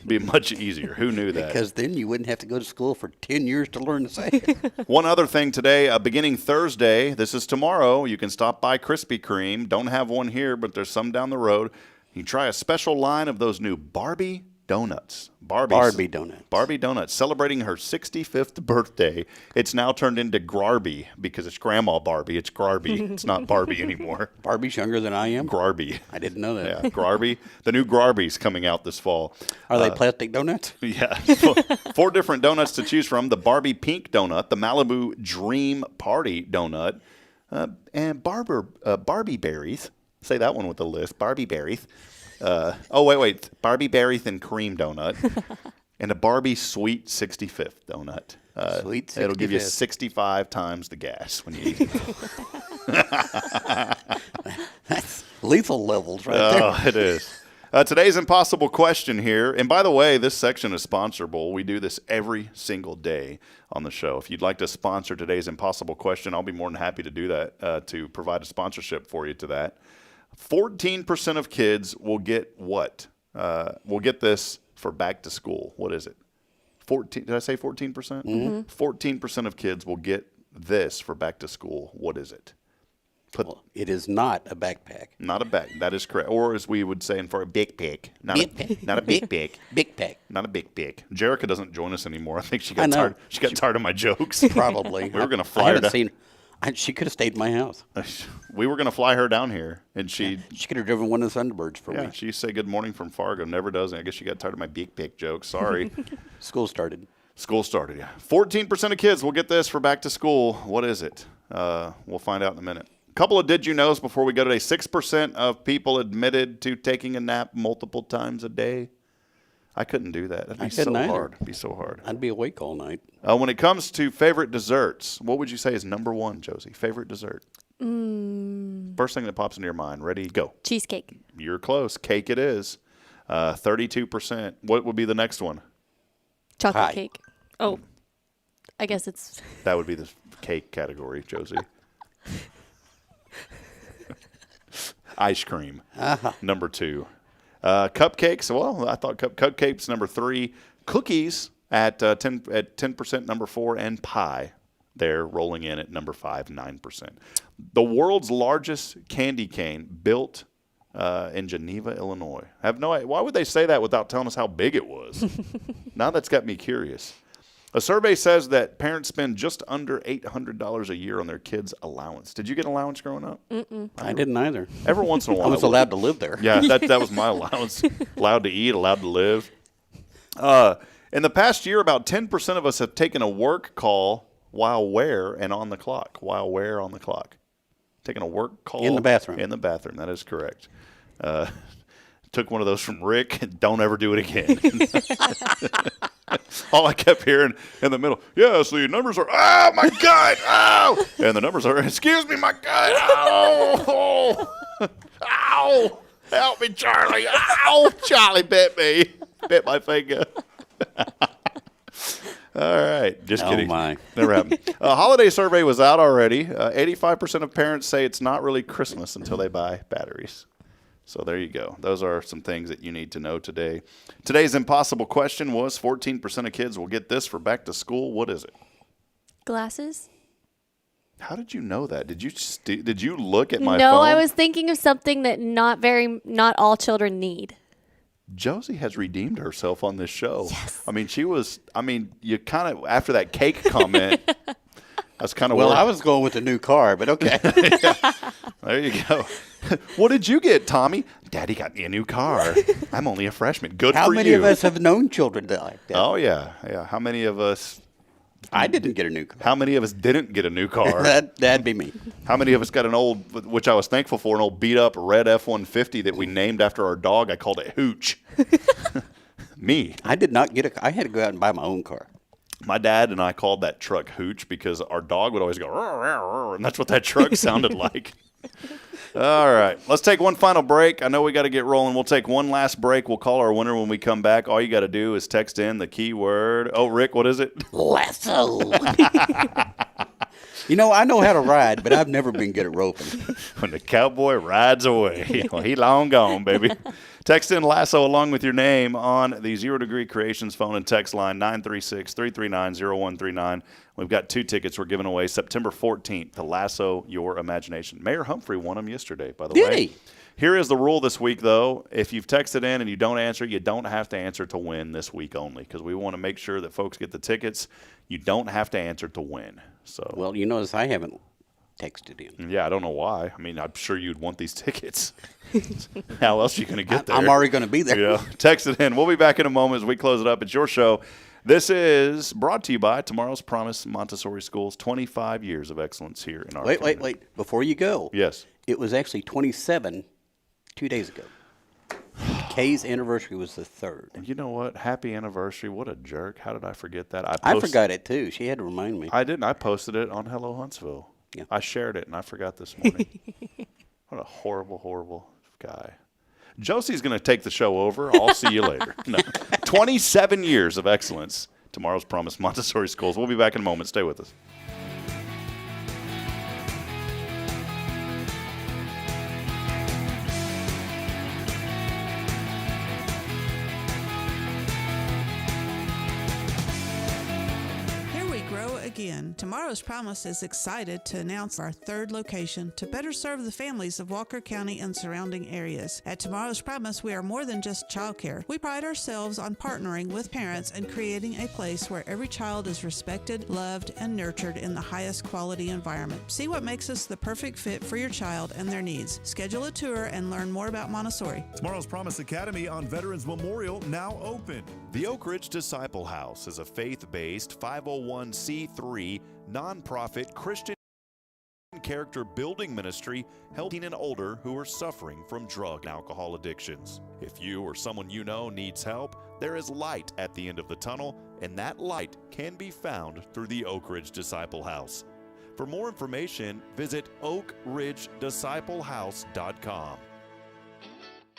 Be much easier. Who knew that? Because then you wouldn't have to go to school for 10 years to learn to say it. One other thing today, beginning Thursday, this is tomorrow, you can stop by Krispy Kreme. Don't have one here, but there's some down the road. You can try a special line of those new Barbie donuts. Barbie donuts. Celebrating her 65th birthday. It's now turned into Garby because it's Grandma Barbie. It's Garby. It's not Barbie anymore. Barbie's younger than I am? Garby. I didn't know that. Yeah, Garby. The new Garby's coming out this fall. Are they plastic donuts? Yeah. 4 different donuts to choose from. The Barbie Pink Donut, the Malibu Dream Party Donut, and Barbie Berries. Say that one with the list. Barbie Berries. Barbie Berries and Cream Donut. And a Barbie Sweet 65th Donut. Sweet 65th. It'll give you 65 times the gas when you eat it. That's lethal levels right there. Oh, it is. Today's impossible question here. And by the way, this section is sponsorable. We do this every single day on the show. If you'd like to sponsor today's impossible question, I'll be more than happy to do that, to provide a sponsorship for you to that. 14% of kids will get what? We'll get this for back to school. What is it? 14? Did I say 14%? Mm-hmm. 14% of kids will get this for back to school. What is it? It is not a backpack. Not a bag. That is correct. Or as we would say for a big pick. Not a big pick. Big pack. Not a big pick. Jerica doesn't join us anymore. I think she got tired. She got tired of my jokes. Probably. We were going to fly her down. She could have stayed in my house. We were going to fly her down here, and she could have driven one of the Thunderbirds for me. She said good morning from Fargo. Never does. I guess she got tired of my big pick jokes. Sorry. School started. Yeah. 14% of kids will get this for back to school. What is it? We'll find out in a minute. A couple of did you knows before we go today. 6% of people admitted to taking a nap multiple times a day. I couldn't do that. That'd be so hard. It'd be so hard. I'd be awake all night. When it comes to favorite desserts, what would you say is number one, Josie? Favorite dessert? First thing that pops into your mind. Ready? Go. Cheesecake. You're close. Cake it is. 32%. What would be the next one? Chocolate cake. Oh, I guess it's... That would be the cake category, Josie. Ice cream. Number 2. Cupcakes. Well, I thought cupcakes number 3. Cookies at 10%, number 4, and pie. They're rolling in at number 5, 9%. The world's largest candy cane built in Geneva, Illinois. I have no idea. Why would they say that without telling us how big it was? Now that's got me curious. A survey says that parents spend just under $800 a year on their kids' allowance. Did you get an allowance growing up? Mm-mm. I didn't either. Every once in a while. I was allowed to live there. Yeah, that was my allowance. Allowed to eat, allowed to live. In the past year, about 10% of us have taken a work call while where and on the clock. While where on the clock. Taking a work call. In the bathroom. In the bathroom. That is correct. Took one of those from Rick. Don't ever do it again. All I kept hearing in the middle, yes, the numbers are, oh, my God, oh. And the numbers are, excuse me, my God, oh, ow, help me, Charlie, ow, Charlie bit me, bit my finger. All right, just kidding. Oh, my. Never happened. A holiday survey was out already. 85% of parents say it's not really Christmas until they buy batteries. So there you go. Those are some things that you need to know today. Today's impossible question was 14% of kids will get this for back to school. What is it? Glasses. How did you know that? Did you look at my phone? No, I was thinking of something that not all children need. Josie has redeemed herself on this show. Yes. You kind of, after that cake comment, I was kind of I was going with a new car, but okay. Yeah. There you go. What did you get, Tommy? Daddy got me a new car. I'm only a freshman. Good How for you. many of us have known children like that? Oh, yeah. Yeah. How many of us? I didn't get a new car. How many of us didn't get a new car? That'd be me. How many of us got an old, which I was thankful for, an old beat-up red F-150 that we named after our dog? I called it Hooch. Me. I did not get I had to go out and buy my own car. My dad and I called that truck Hooch because our dog would always go, "Rrr, rrr, rrr," and that's what that truck sounded like. All right. Let's take one final break. I know we got to get rolling. We'll take one last break. We'll call our winner when we come back. All you got to do is text in the keyword. Oh, Rick, what is it? Lasso. You know, I know how to ride, but I've never been good at roping. When the cowboy rides away. Well, he long gone, baby. Text in Lasso along with your name on the Zero Degree Creations phone and text line 936-339-0139. We've got 2 tickets we're giving away September 14th to Lasso Your Imagination. Mayor Humphrey won them yesterday, by the way. Did he? Here is the rule this week, though. If you've texted in and you don't answer, you don't have to answer to win this week only, because we want to make sure that folks get the tickets. You don't have to answer to win. So, well, you notice I haven't texted in. Yeah, I don't know why. I mean, I'm sure you'd want these tickets. How else are you going to get there? I'm already going to be there. Yeah, text it in. We'll be back in a moment as we close it up. It's your show. This is brought to you by Tomorrow's Promise Montessori Schools, 25 years of excellence here in our community. Wait. Before you go. Yes. It was actually 27 2 days ago. Kaye's anniversary was the 3rd. You know what? Happy anniversary. What a jerk. How did I forget that? I forgot it, too. She had to remind me. I didn't. I posted it on Hello Huntsville. Yeah. I shared it, and I forgot this morning. What a horrible, horrible guy. Josie's going to take the show over. I'll see you later. No. 27 years of excellence. Tomorrow's Promise Montessori Schools. We'll be back in a moment. Stay with us. Again, Tomorrow's Promise is excited to announce our 3rd location to better serve the families of Walker County and surrounding areas. At Tomorrow's Promise, we are more than just childcare. We pride ourselves on partnering with parents and creating a place where every child is respected, loved, and nurtured in the highest quality environment. See what makes us the perfect fit for your child and their needs. Schedule a tour and learn more about Montessori. Tomorrow's Promise Academy on Veterans Memorial now open. The Oak Ridge Disciple House is a faith-based 501c3 nonprofit Christian character building ministry helping teen and older who are suffering from drug and alcohol addictions. If you or someone you know needs help, there is light at the end of the tunnel, and that light can be found through the Oak Ridge Disciple House. For more information, visit oakridgedisciplehouse.com.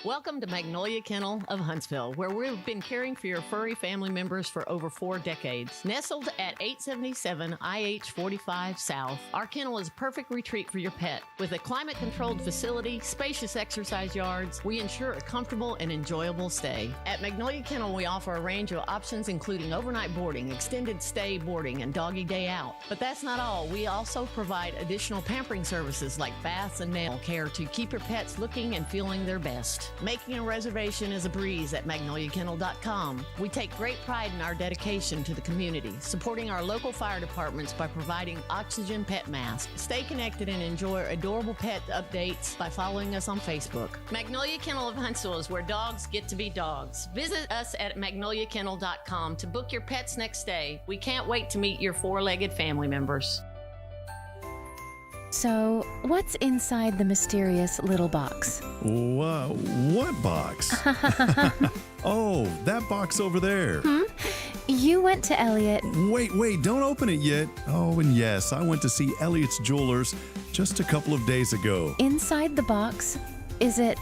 Welcome to Magnolia Kennel of Huntsville, where we've been caring for your furry family members for over 4 decades. Nestled at 877 IH 45 South, our kennel is a perfect retreat for your pet. With a climate-controlled facility, spacious exercise yards, we ensure a comfortable and enjoyable stay. At Magnolia Kennel, we offer a range of options including overnight boarding, extended stay boarding, and doggy day out. But that's not all. We also provide additional pampering services like baths and nail care to keep your pets looking and feeling their best. Making a reservation is a breeze at magnoliakennel.com. We take great pride in our dedication to the community, supporting our local fire departments by providing oxygen pet masks. Stay connected and enjoy adorable pet updates by following us on Facebook. Magnolia Kennel of Huntsville is where dogs get to be dogs. Visit us at magnoliakennel.com to book your pet's next stay. We can't wait to meet your 4-legged family members. So, what's inside the mysterious little box? What box? Oh, that box over there. You went to Elliot. Wait, don't open it yet. Oh, and yes, I went to see Elliot's Jewelers just a couple of days ago. Inside the box, is it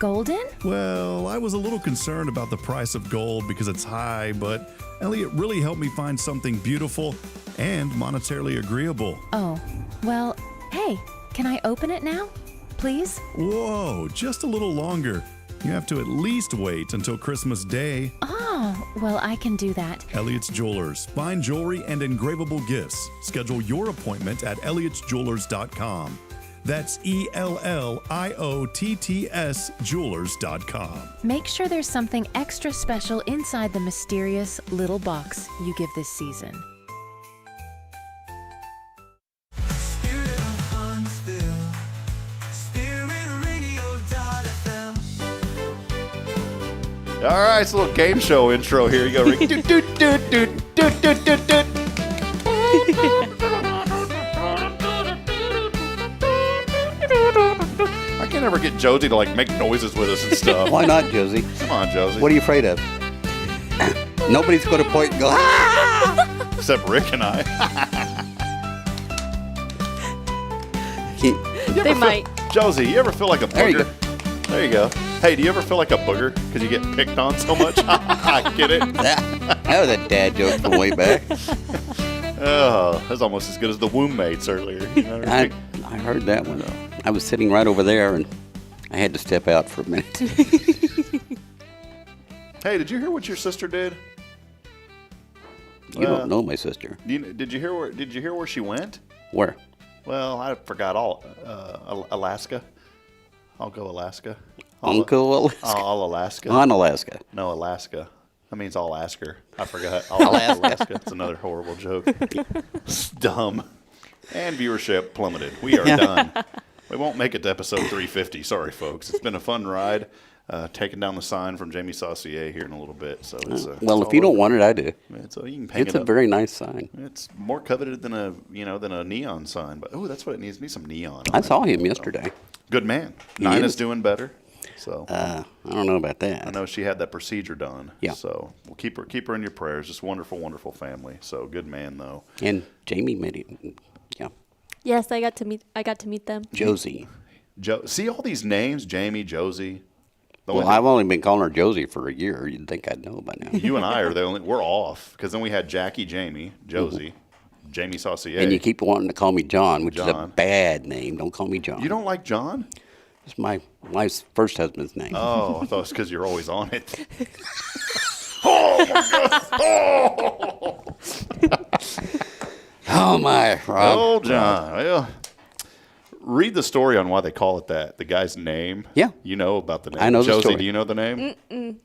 golden? Well, I was a little concerned about the price of gold because it's high, but Elliot really helped me find something beautiful and monetarily agreeable. Oh, well, hey, can I open it now, please? Whoa, just a little longer. You have to at least wait until Christmas Day. Oh, well, I can do that. Elliot's Jewelers. Fine jewelry and engravable gifts. Schedule your appointment at elliotsjewelers.com. That's ELLIOTTS Jewelers.com. Make sure there's something extra special inside the mysterious little box you give this season. All right, it's a little game show intro here. You go, Rick. I can't ever get Josie to like make noises with us and stuff. Why not, Josie? Come on, Josie. What are you afraid of? Nobody's going to point and go, ah! Except Rick and I. They might. Josie, you ever feel like a booger? There you go. There you go. Hey, do you ever feel like a booger because you get picked on so much? I get it. That was a dad joke from way back. Oh, that's almost as good as the womb mates earlier. You know what I mean? I heard that one. I was sitting right over there, and I had to step out for a minute. Hey, did you hear what your sister did? You don't know my sister. Did you hear where she went? Where? Well, I forgot all. Alaska. I'll go Alaska. Uncle Alaska. All Alaska. On Alaska. No, Alaska. That means I'll ask her. I forgot. Alaska. It's another horrible joke. It's dumb. And viewership plummeted. We are done. We won't make it to episode 350. Sorry, folks. It's been a fun ride. Taking down the sign from Jamie Saucier here in a little bit. So it's well, if you don't want it, I do. So you can hang it's it a up. very nice sign. It's more coveted than a neon sign. But that's what it needs. It needs some neon. I saw him yesterday. Good man. He Nina's is. doing better. So I don't know about that. I know she had that procedure done. Yeah. So we'll keep her in your prayers. Just wonderful, wonderful family. So good man though. And Jamie made it. Yeah. Yes, I got to meet them. Josie. See all these names, Jamie, Josie. Well, I've only been calling her Josie for a year. You'd think I'd know by now. You and I are we're off because then we had Jackie, Jamie, Josie, Jamie Saucier. And you keep wanting to call me John, which is a bad name. Don't call me John. You don't like John? It's my wife's first husband's name. Oh, I thought it was because you're always on it. Oh, my God. Oh, my, Rob. Oh, John. Well, read the story on why they call it that. The guy's name. Yeah. You know about the name. I know the Josie, story. do you know the name? Mm-mm.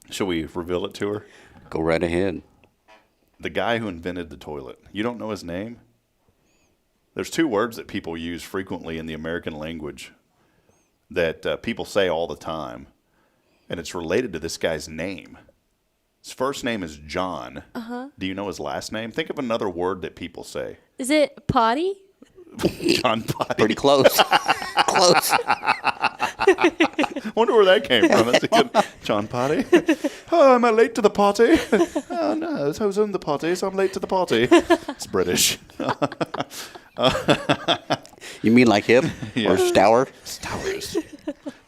Should we reveal it to her? Go right ahead. The guy who invented the toilet. You don't know his name? There's two words that people use frequently in the American language that people say all the time, and it's related to this guy's name. His first name is John. Uh-huh. Do you know his last name? Think of another word that people say. Is it potty? John Potty. Pretty close. Close. Wonder where that came from. That's a good John Potty. Oh, am I late to the party? Oh, no, I was in the party, so I'm late to the party. It's British. You mean like hip or Stour? Stowers.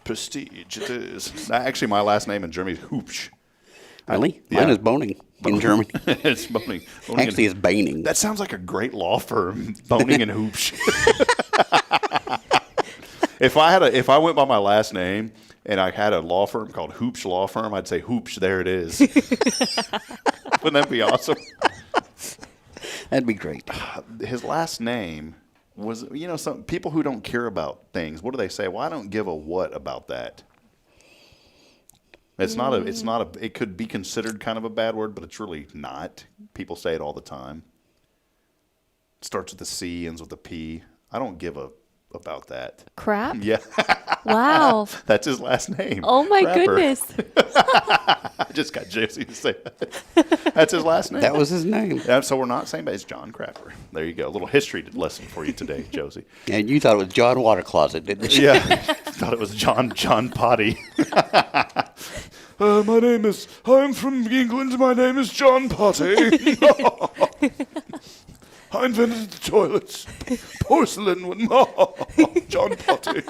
Prestige, it is. Actually, my last name in Germany is Hoopsch. Really? Mine is Boehning in Germany. It's Boehning. Actually, it's Boehning. That sounds like a great law firm. Boehning and Hoopsch. If I went by my last name and I had a law firm called Hoopsch Law Firm, I'd say Hoopsch. There it is. Wouldn't that be awesome? That'd be great. His last name was, some people who don't care about things. What do they say? Well, I don't give a what about that. It could be considered kind of a bad word, but it's really not. People say it all the time. It starts with a C, ends with a P. I don't give a about that. Crap? Yeah. Wow. That's his last name. Oh my Crapper. goodness. I just got Josie to say that. That's his last name. That was his name. Yeah, so we're not saying, but it's John Crapper. There you go. A little history lesson for you today, Josie. And you thought it was John Water Closet, didn't you? Yeah. Thought it was John Potty. I'm from England. My name is John Potty. I invented the toilets. Porcelain with John Potty.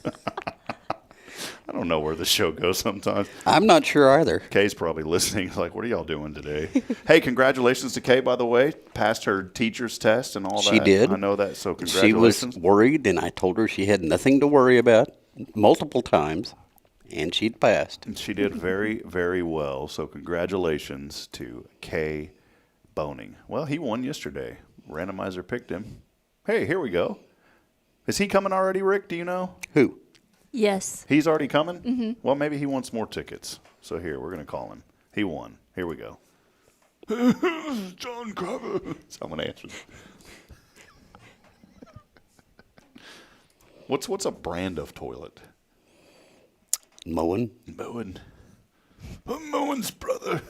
I don't know where the show goes sometimes. I'm not sure either. Kay's probably listening. He's like, what are y'all doing today? Hey, congratulations to Kaye, by the way. Passed her teacher's test and all that. She did. I know that, so congratulations. She was worried, and I told her she had nothing to worry about multiple times, and she'd passed. And she did very, very well. So congratulations to Kaye Boehning. Well, he won yesterday. Randomizer picked him. Hey, here we go. Is he coming already, Rick? Do you know? Who? Yes. He's already coming? Mm-hmm. Well, maybe he wants more tickets. So here, we're going to call him. He won. Here we go. John Crapper. Someone answered. What's a brand of toilet? Moen. Moen. Moen's brother.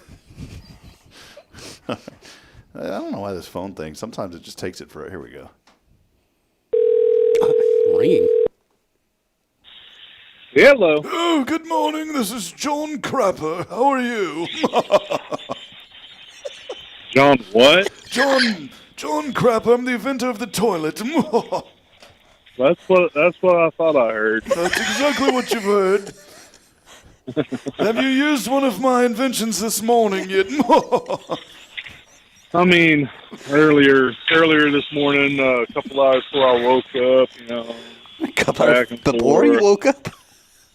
I don't know why this phone thing, sometimes it just takes it for, here we go. Ringing. Hello. Oh, good morning. This is John Crapper. How are you? John what? John Crapper. I'm the inventor of the toilet. That's what I thought I heard. That's exactly what you've heard. Have you used one of my inventions this morning yet? I mean, earlier this morning, a couple hours before I woke up, A couple hours before you woke up?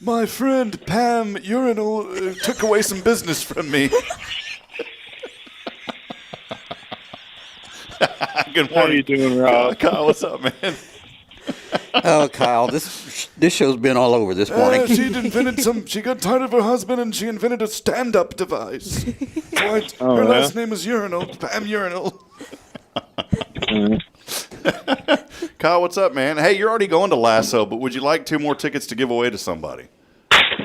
My friend Pam Urinal took away some business from me. Good morning. How you doing, Rob? Kyle, what's up, man? Oh, Kyle, this show's been all over this morning. She got tired of her husband and she invented a stand-up device. Her last name is Urinal, Pam Urinal. Kyle, what's up, man? Hey, you're already going to Lasso, but would you like 2 more tickets to give away to somebody?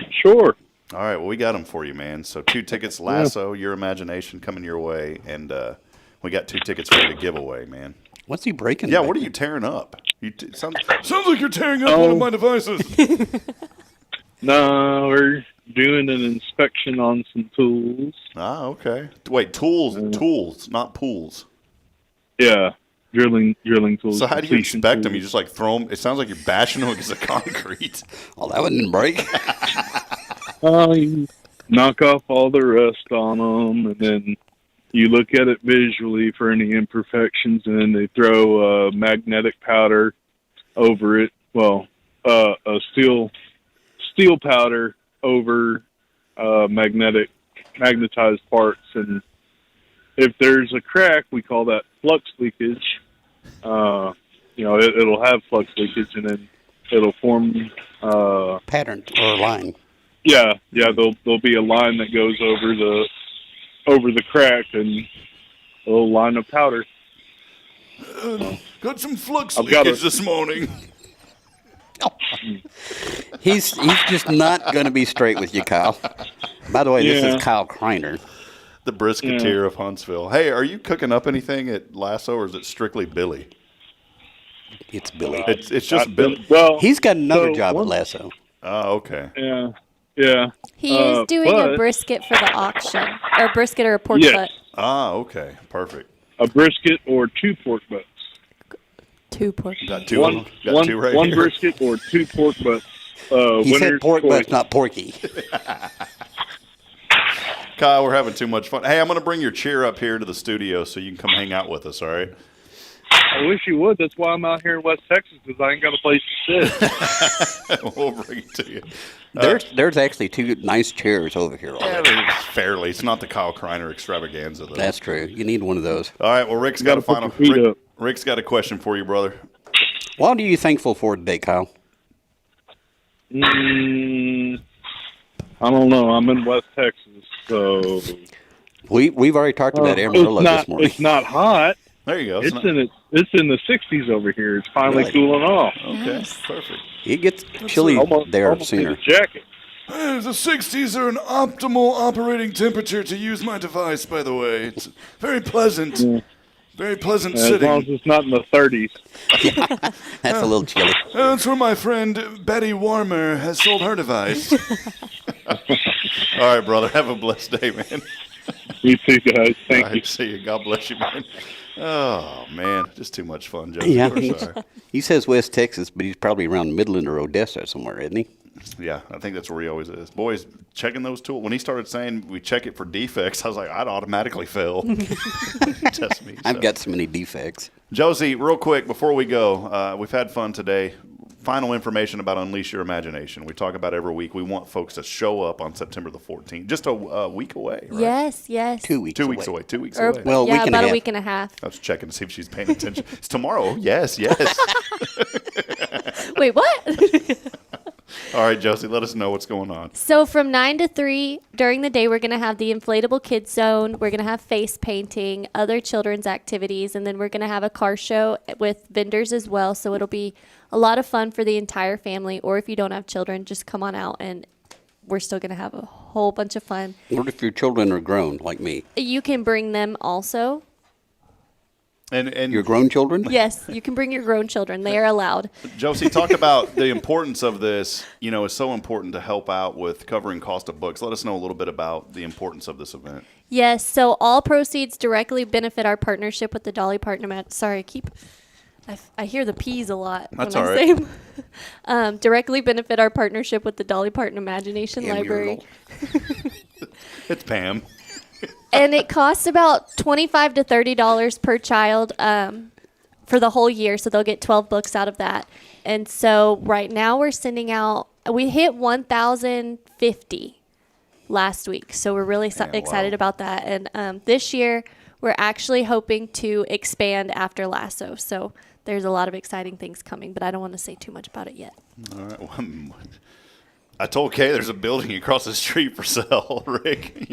Sure. All right, well, we got them for you, man. So 2 tickets, Lasso, Your Imagination coming your way, and we got 2 tickets for you to give away, man. What's he breaking? Yeah, what are you tearing up? Sounds like you're tearing up one of my devices. No, we're doing an inspection on some tools. Ah, okay. Wait, tools, not pools. Yeah, drilling tools. So how do you inspect them? You just throw them? It sounds like you're bashing them against the concrete. Oh, that one didn't break. You knock off all the rust on them, and then you look at it visually for any imperfections, and then they throw magnetic powder over it. Well, a steel powder over magnetized parts, and if there's a crack, we call that flux leakage. It'll have flux leakage, and then it'll form pattern or line. Yeah. There'll be a line that goes over the crack, and a little line of powder. Got some flux leakage this morning. He's just not going to be straight with you, Kyle. By the way, this is Kyle Kreiner, the brisketeer of Huntsville. Hey, are you cooking up anything at Lasso, or is it strictly Billy? It's Billy. It's just Billy. Well, he's got another job at Lasso. Oh, okay. Yeah. He is doing a brisket for the auction, or a brisket or a pork butt. Ah, okay, perfect. A brisket or 2 pork butts. 2 pork. Got 2. Got 2 right one here. Brisket or 2 pork butts. He said pork butts, not porky. Kyle, we're having too much fun. Hey, I'm going to bring your chair up here to the studio so you can come hang out with us, all right? I wish you would. That's why I'm out here in West Texas, because I ain't got a place to sit. We'll bring it to you. There's actually 2 nice chairs over here. Fairly. It's not the Kyle Kreiner extravaganza, though. That's true. You need one of those. All right, well, Rick's got Rick's got a question for you, brother. What are you thankful for today, Kyle? I don't know. I'm in West Texas, so... We've already talked about Amarillo this morning. It's not hot. There you go. It's in the 60s over here. It's finally cooling off. Okay, perfect. It gets chilly there almost sooner. need a jacket. The 60s are an optimal operating temperature to use my device, by the way. It's very pleasant. Yeah. Very pleasant As sitting. long as it's not in the 30s. That's a little chilly. That's where my friend Betty Warmer has sold her device. All right, brother. Have a blessed day, man. You too, guys. Thank you. See you. God bless you, man. Oh, man. Just too much fun, Joe. Yeah, We're sorry. he says West Texas, but he's probably around Midland or Odessa somewhere, isn't he? Yeah, I think that's where he always is. Boys, checking those tools. When he started saying we check it for defects, I was like, I'd automatically fail. Test me. I've got so many defects. Josie, real quick before we go, we've had fun today. Final information about Unleash Your Imagination. We talk about every week. We want folks to show up on September the 14th. Just a week away, right? Yes. 2 weeks 2 away. weeks away. 2 weeks Or, away. Well, yeah, week and about a a half. week and a half. I was checking to see if she's paying attention. It's tomorrow. Yes. Wait, what? All right, Josie, let us know what's going on. So from 9 to 3 during the day, we're going to have the inflatable kids zone. We're going to have face painting, other children's activities, and then we're going to have a car show with vendors as well. So it'll be a lot of fun for the entire family. Or if you don't have children, just come on out, and we're still going to have a whole bunch of fun. What if your children are grown, like me? You can bring them also. And your grown children? Yes, you can bring your grown children. They are allowed. Josie, talk about the importance of this. You know, it's so important to help out with covering cost of books. Let us know a little bit about the importance of this event. Yes, so all proceeds directly benefit our partnership with the Dolly Parton. Sorry, I hear the P's a lot. That's when all I right. say them. Directly benefit our partnership with the Dolly Parton Imagination Library. It's Pam. And it costs about $25 to $30 per child for the whole year. So they'll get 12 books out of that. And so right now we're sending out, we hit 1,050 last week. So we're really excited about that. And this year we're actually hoping to expand after Lasso. So there's a lot of exciting things coming, but I don't want to say too much about it yet. All right. Well, I told Kaye there's a building across the street for sale, Rick.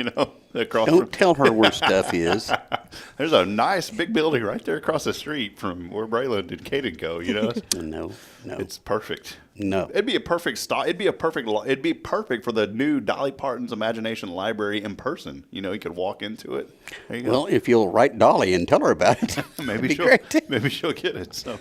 Don't tell her where stuff is. There's a nice big building right there across the street from where Braylon and Caden go. No. It's perfect. No. It'd be a perfect stop. It'd be perfect for the new Dolly Parton's Imagination Library in person. You could walk into it. There you go. Well, if you'll write Dolly and tell her about it, maybe she'll get it. So.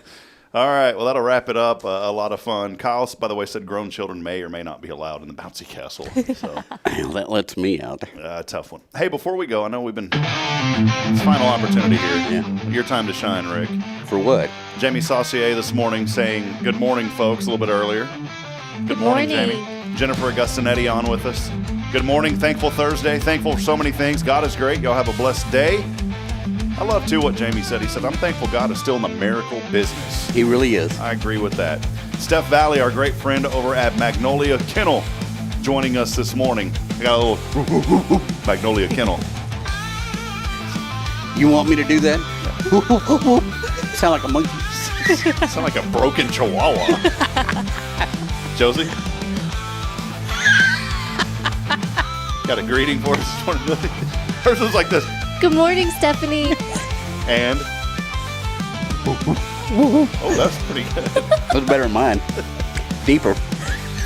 All right, well, that'll wrap it up. A lot of fun. Kyle, by the way, said grown children may or may not be allowed in the bouncy castle. So that lets me out. Tough one. Hey, before we go, I know we've been final opportunity here. Yeah. Your time to shine, Rick. For what? Jamie Saucier this morning saying good morning, folks, a little bit earlier. Good morning, Jamie. Jennifer Augustinetti on with us. Good morning. Thankful Thursday. Thankful for so many things. God is great. Y'all have a blessed day. I love, too, what Jamie said. He said, I'm thankful God is still in the miracle business. He really is. I agree with that. Steph Valley, our great friend over at Magnolia Kennel, joining us this morning. I got a little Magnolia Kennel. You want me to do that? Sound like a monkey. Sound like a broken chihuahua. Josie? Got a greeting for us? Hers was like this. Good morning, Stephanie. And? Oh, that's pretty good. That was better than mine. Deeper.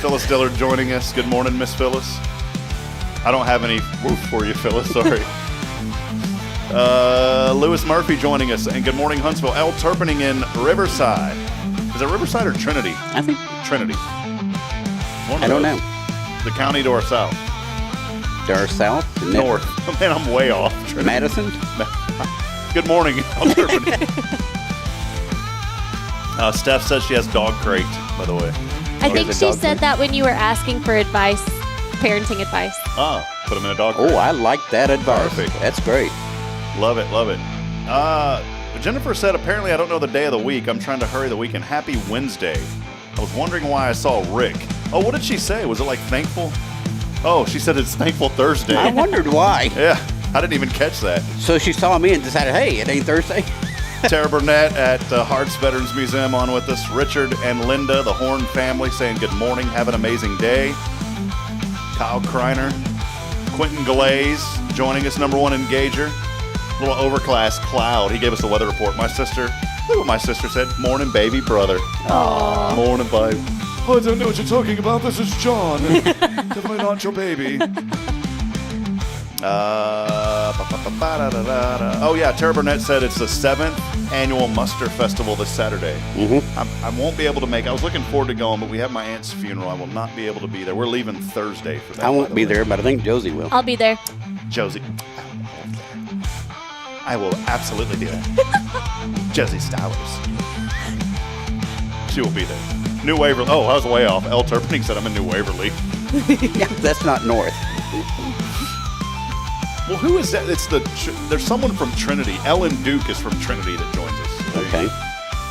Phyllis Dillard joining us. Good morning, Miss Phyllis. I don't have any woof for you, Phyllis. Sorry. Lewis Murphy joining us. And good morning, Huntsville. L. Turpening in Riverside. Is it Riverside or Trinity? I think Trinity. I don't know. The county to our south. To our south? North. Man, I'm way off. Trinity. Madison? Good morning. Steph says she has dog crate, by the way. I think she said that when you were asking for advice, parenting advice. Oh, put them in a dog crate. Oh, I like that advice. Perfect. That's great. Love it, love it. Jennifer said, apparently I don't know the day of the week. I'm trying to hurry the weekend. Happy Wednesday. I was wondering why I saw Rick. Oh, what did she say? Was it like thankful? Oh, she said it's Thankful Thursday. I wondered why. Yeah, I didn't even catch that. So she saw me and decided, hey, it ain't Thursday. Tara Burnett at Hearts Veterans Museum on with us. Richard and Linda, the Horn family, saying good morning. Have an amazing day. Kyle Kreiner. Quentin Glaze joining us, number one engager. Little overcast cloud. He gave us the weather report. My sister, look what my sister said. Morning, baby brother. Aww. Morning, babe. Oh, I don't know what you're talking about. This is John. Definitely not your baby. Oh, yeah. Tara Burnett said it's the 7th annual Muster Festival this Saturday. Mm-hmm. I won't be able to make it. I was looking forward to going, but we have my aunt's funeral. I will not be able to be there. We're leaving Thursday for that. I won't be there, but I think Josie will. I'll be there. Josie. I will absolutely be there. Josie Stowers. She will be there. New Waverly. Oh, I was way off. L. Turpening said I'm in New Waverly. Yeah, that's not north. Well, who is that? There's someone from Trinity. Ellen Duke is from Trinity that joins us. Okay.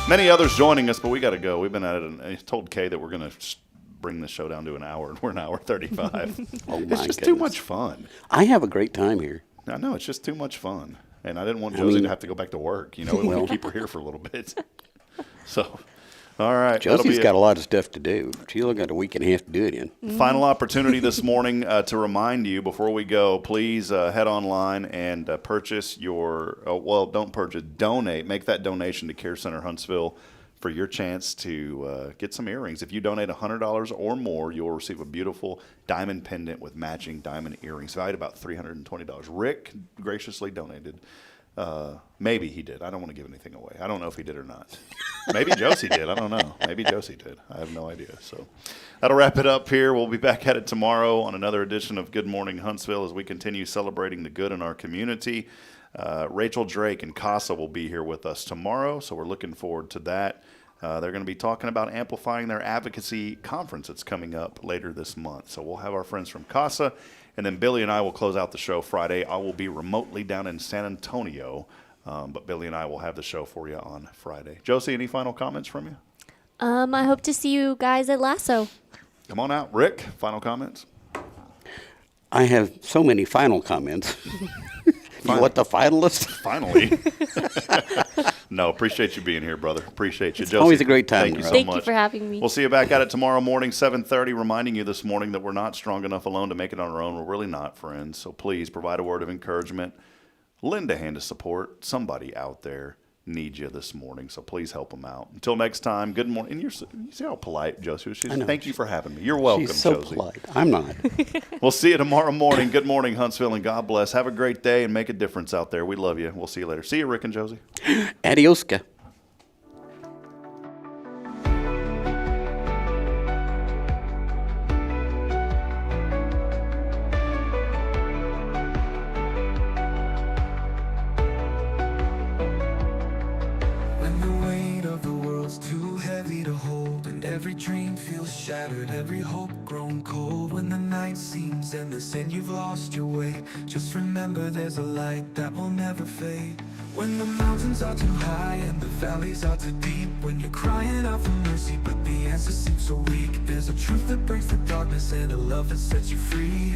Many others joining us, but we got to go. We've been at it, and I told Kaye that we're going to bring the show down to an hour, and we're an hour 35. It's just too much fun. I have a great time here. I know, it's just too much fun. And I didn't want Josie to have to go back to work. We want to keep her here for a little bit. So, all right. Josie's got a lot of stuff to do. She's only got a week and a half to do it in. Final opportunity this morning to remind you before we go, please head online and purchase your, don't purchase, donate. Make that donation to Care Center Huntsville for your chance to get some earrings. If you donate $100 or more, you'll receive a beautiful diamond pendant with matching diamond earrings, valued about $320. Rick graciously donated. Maybe he did. I don't want to give anything away. I don't know if he did or not. Maybe Josie did. I don't know. Maybe Josie did. I have no idea. So that'll wrap it up here. We'll be back at it tomorrow on another edition of Good Morning Huntsville as we continue celebrating the good in our community. Rachel Drake and Casa will be here with us tomorrow, so we're looking forward to that. They're going to be talking about amplifying their advocacy conference that's coming up later this month. So we'll have our friends from CASA, and then Billy and I will close out the show Friday. I will be remotely down in San Antonio, but Billy and I will have the show for you on Friday. Josie, any final comments from you? I hope to see you guys at Lasso. Come on out. Rick, final comments? I have so many final comments. You want the finalist? Finally. No, appreciate you being here, brother. Appreciate you. It's Josie, always a great time. Thank you so Thank much. you for having me. We'll see you back at it tomorrow morning, 7:30, reminding you this morning that we're not strong enough alone to make it on our own. We're really not, friends. So please provide a word of encouragement. Lend a hand of support. Somebody out there needs you this morning, so please help them out. Until next time, good morning. And you see how polite Josie is? Thank you for having me. You're welcome, She's so Josie. polite. I'm not. We'll see you tomorrow morning. Good morning, Huntsville, and God bless. Have a great day and make a difference out there. We love you. We'll see you later. See you, Rick and Josie. Adioska. Every dream feels shattered, every hope grown cold. When the night seems endless and you've lost your way, just remember there's a light that will never fade. When the mountains are too high and the valleys are too deep, when you're crying out for mercy but the answer seems so weak, there's a truth that breaks the darkness and a love that sets you free.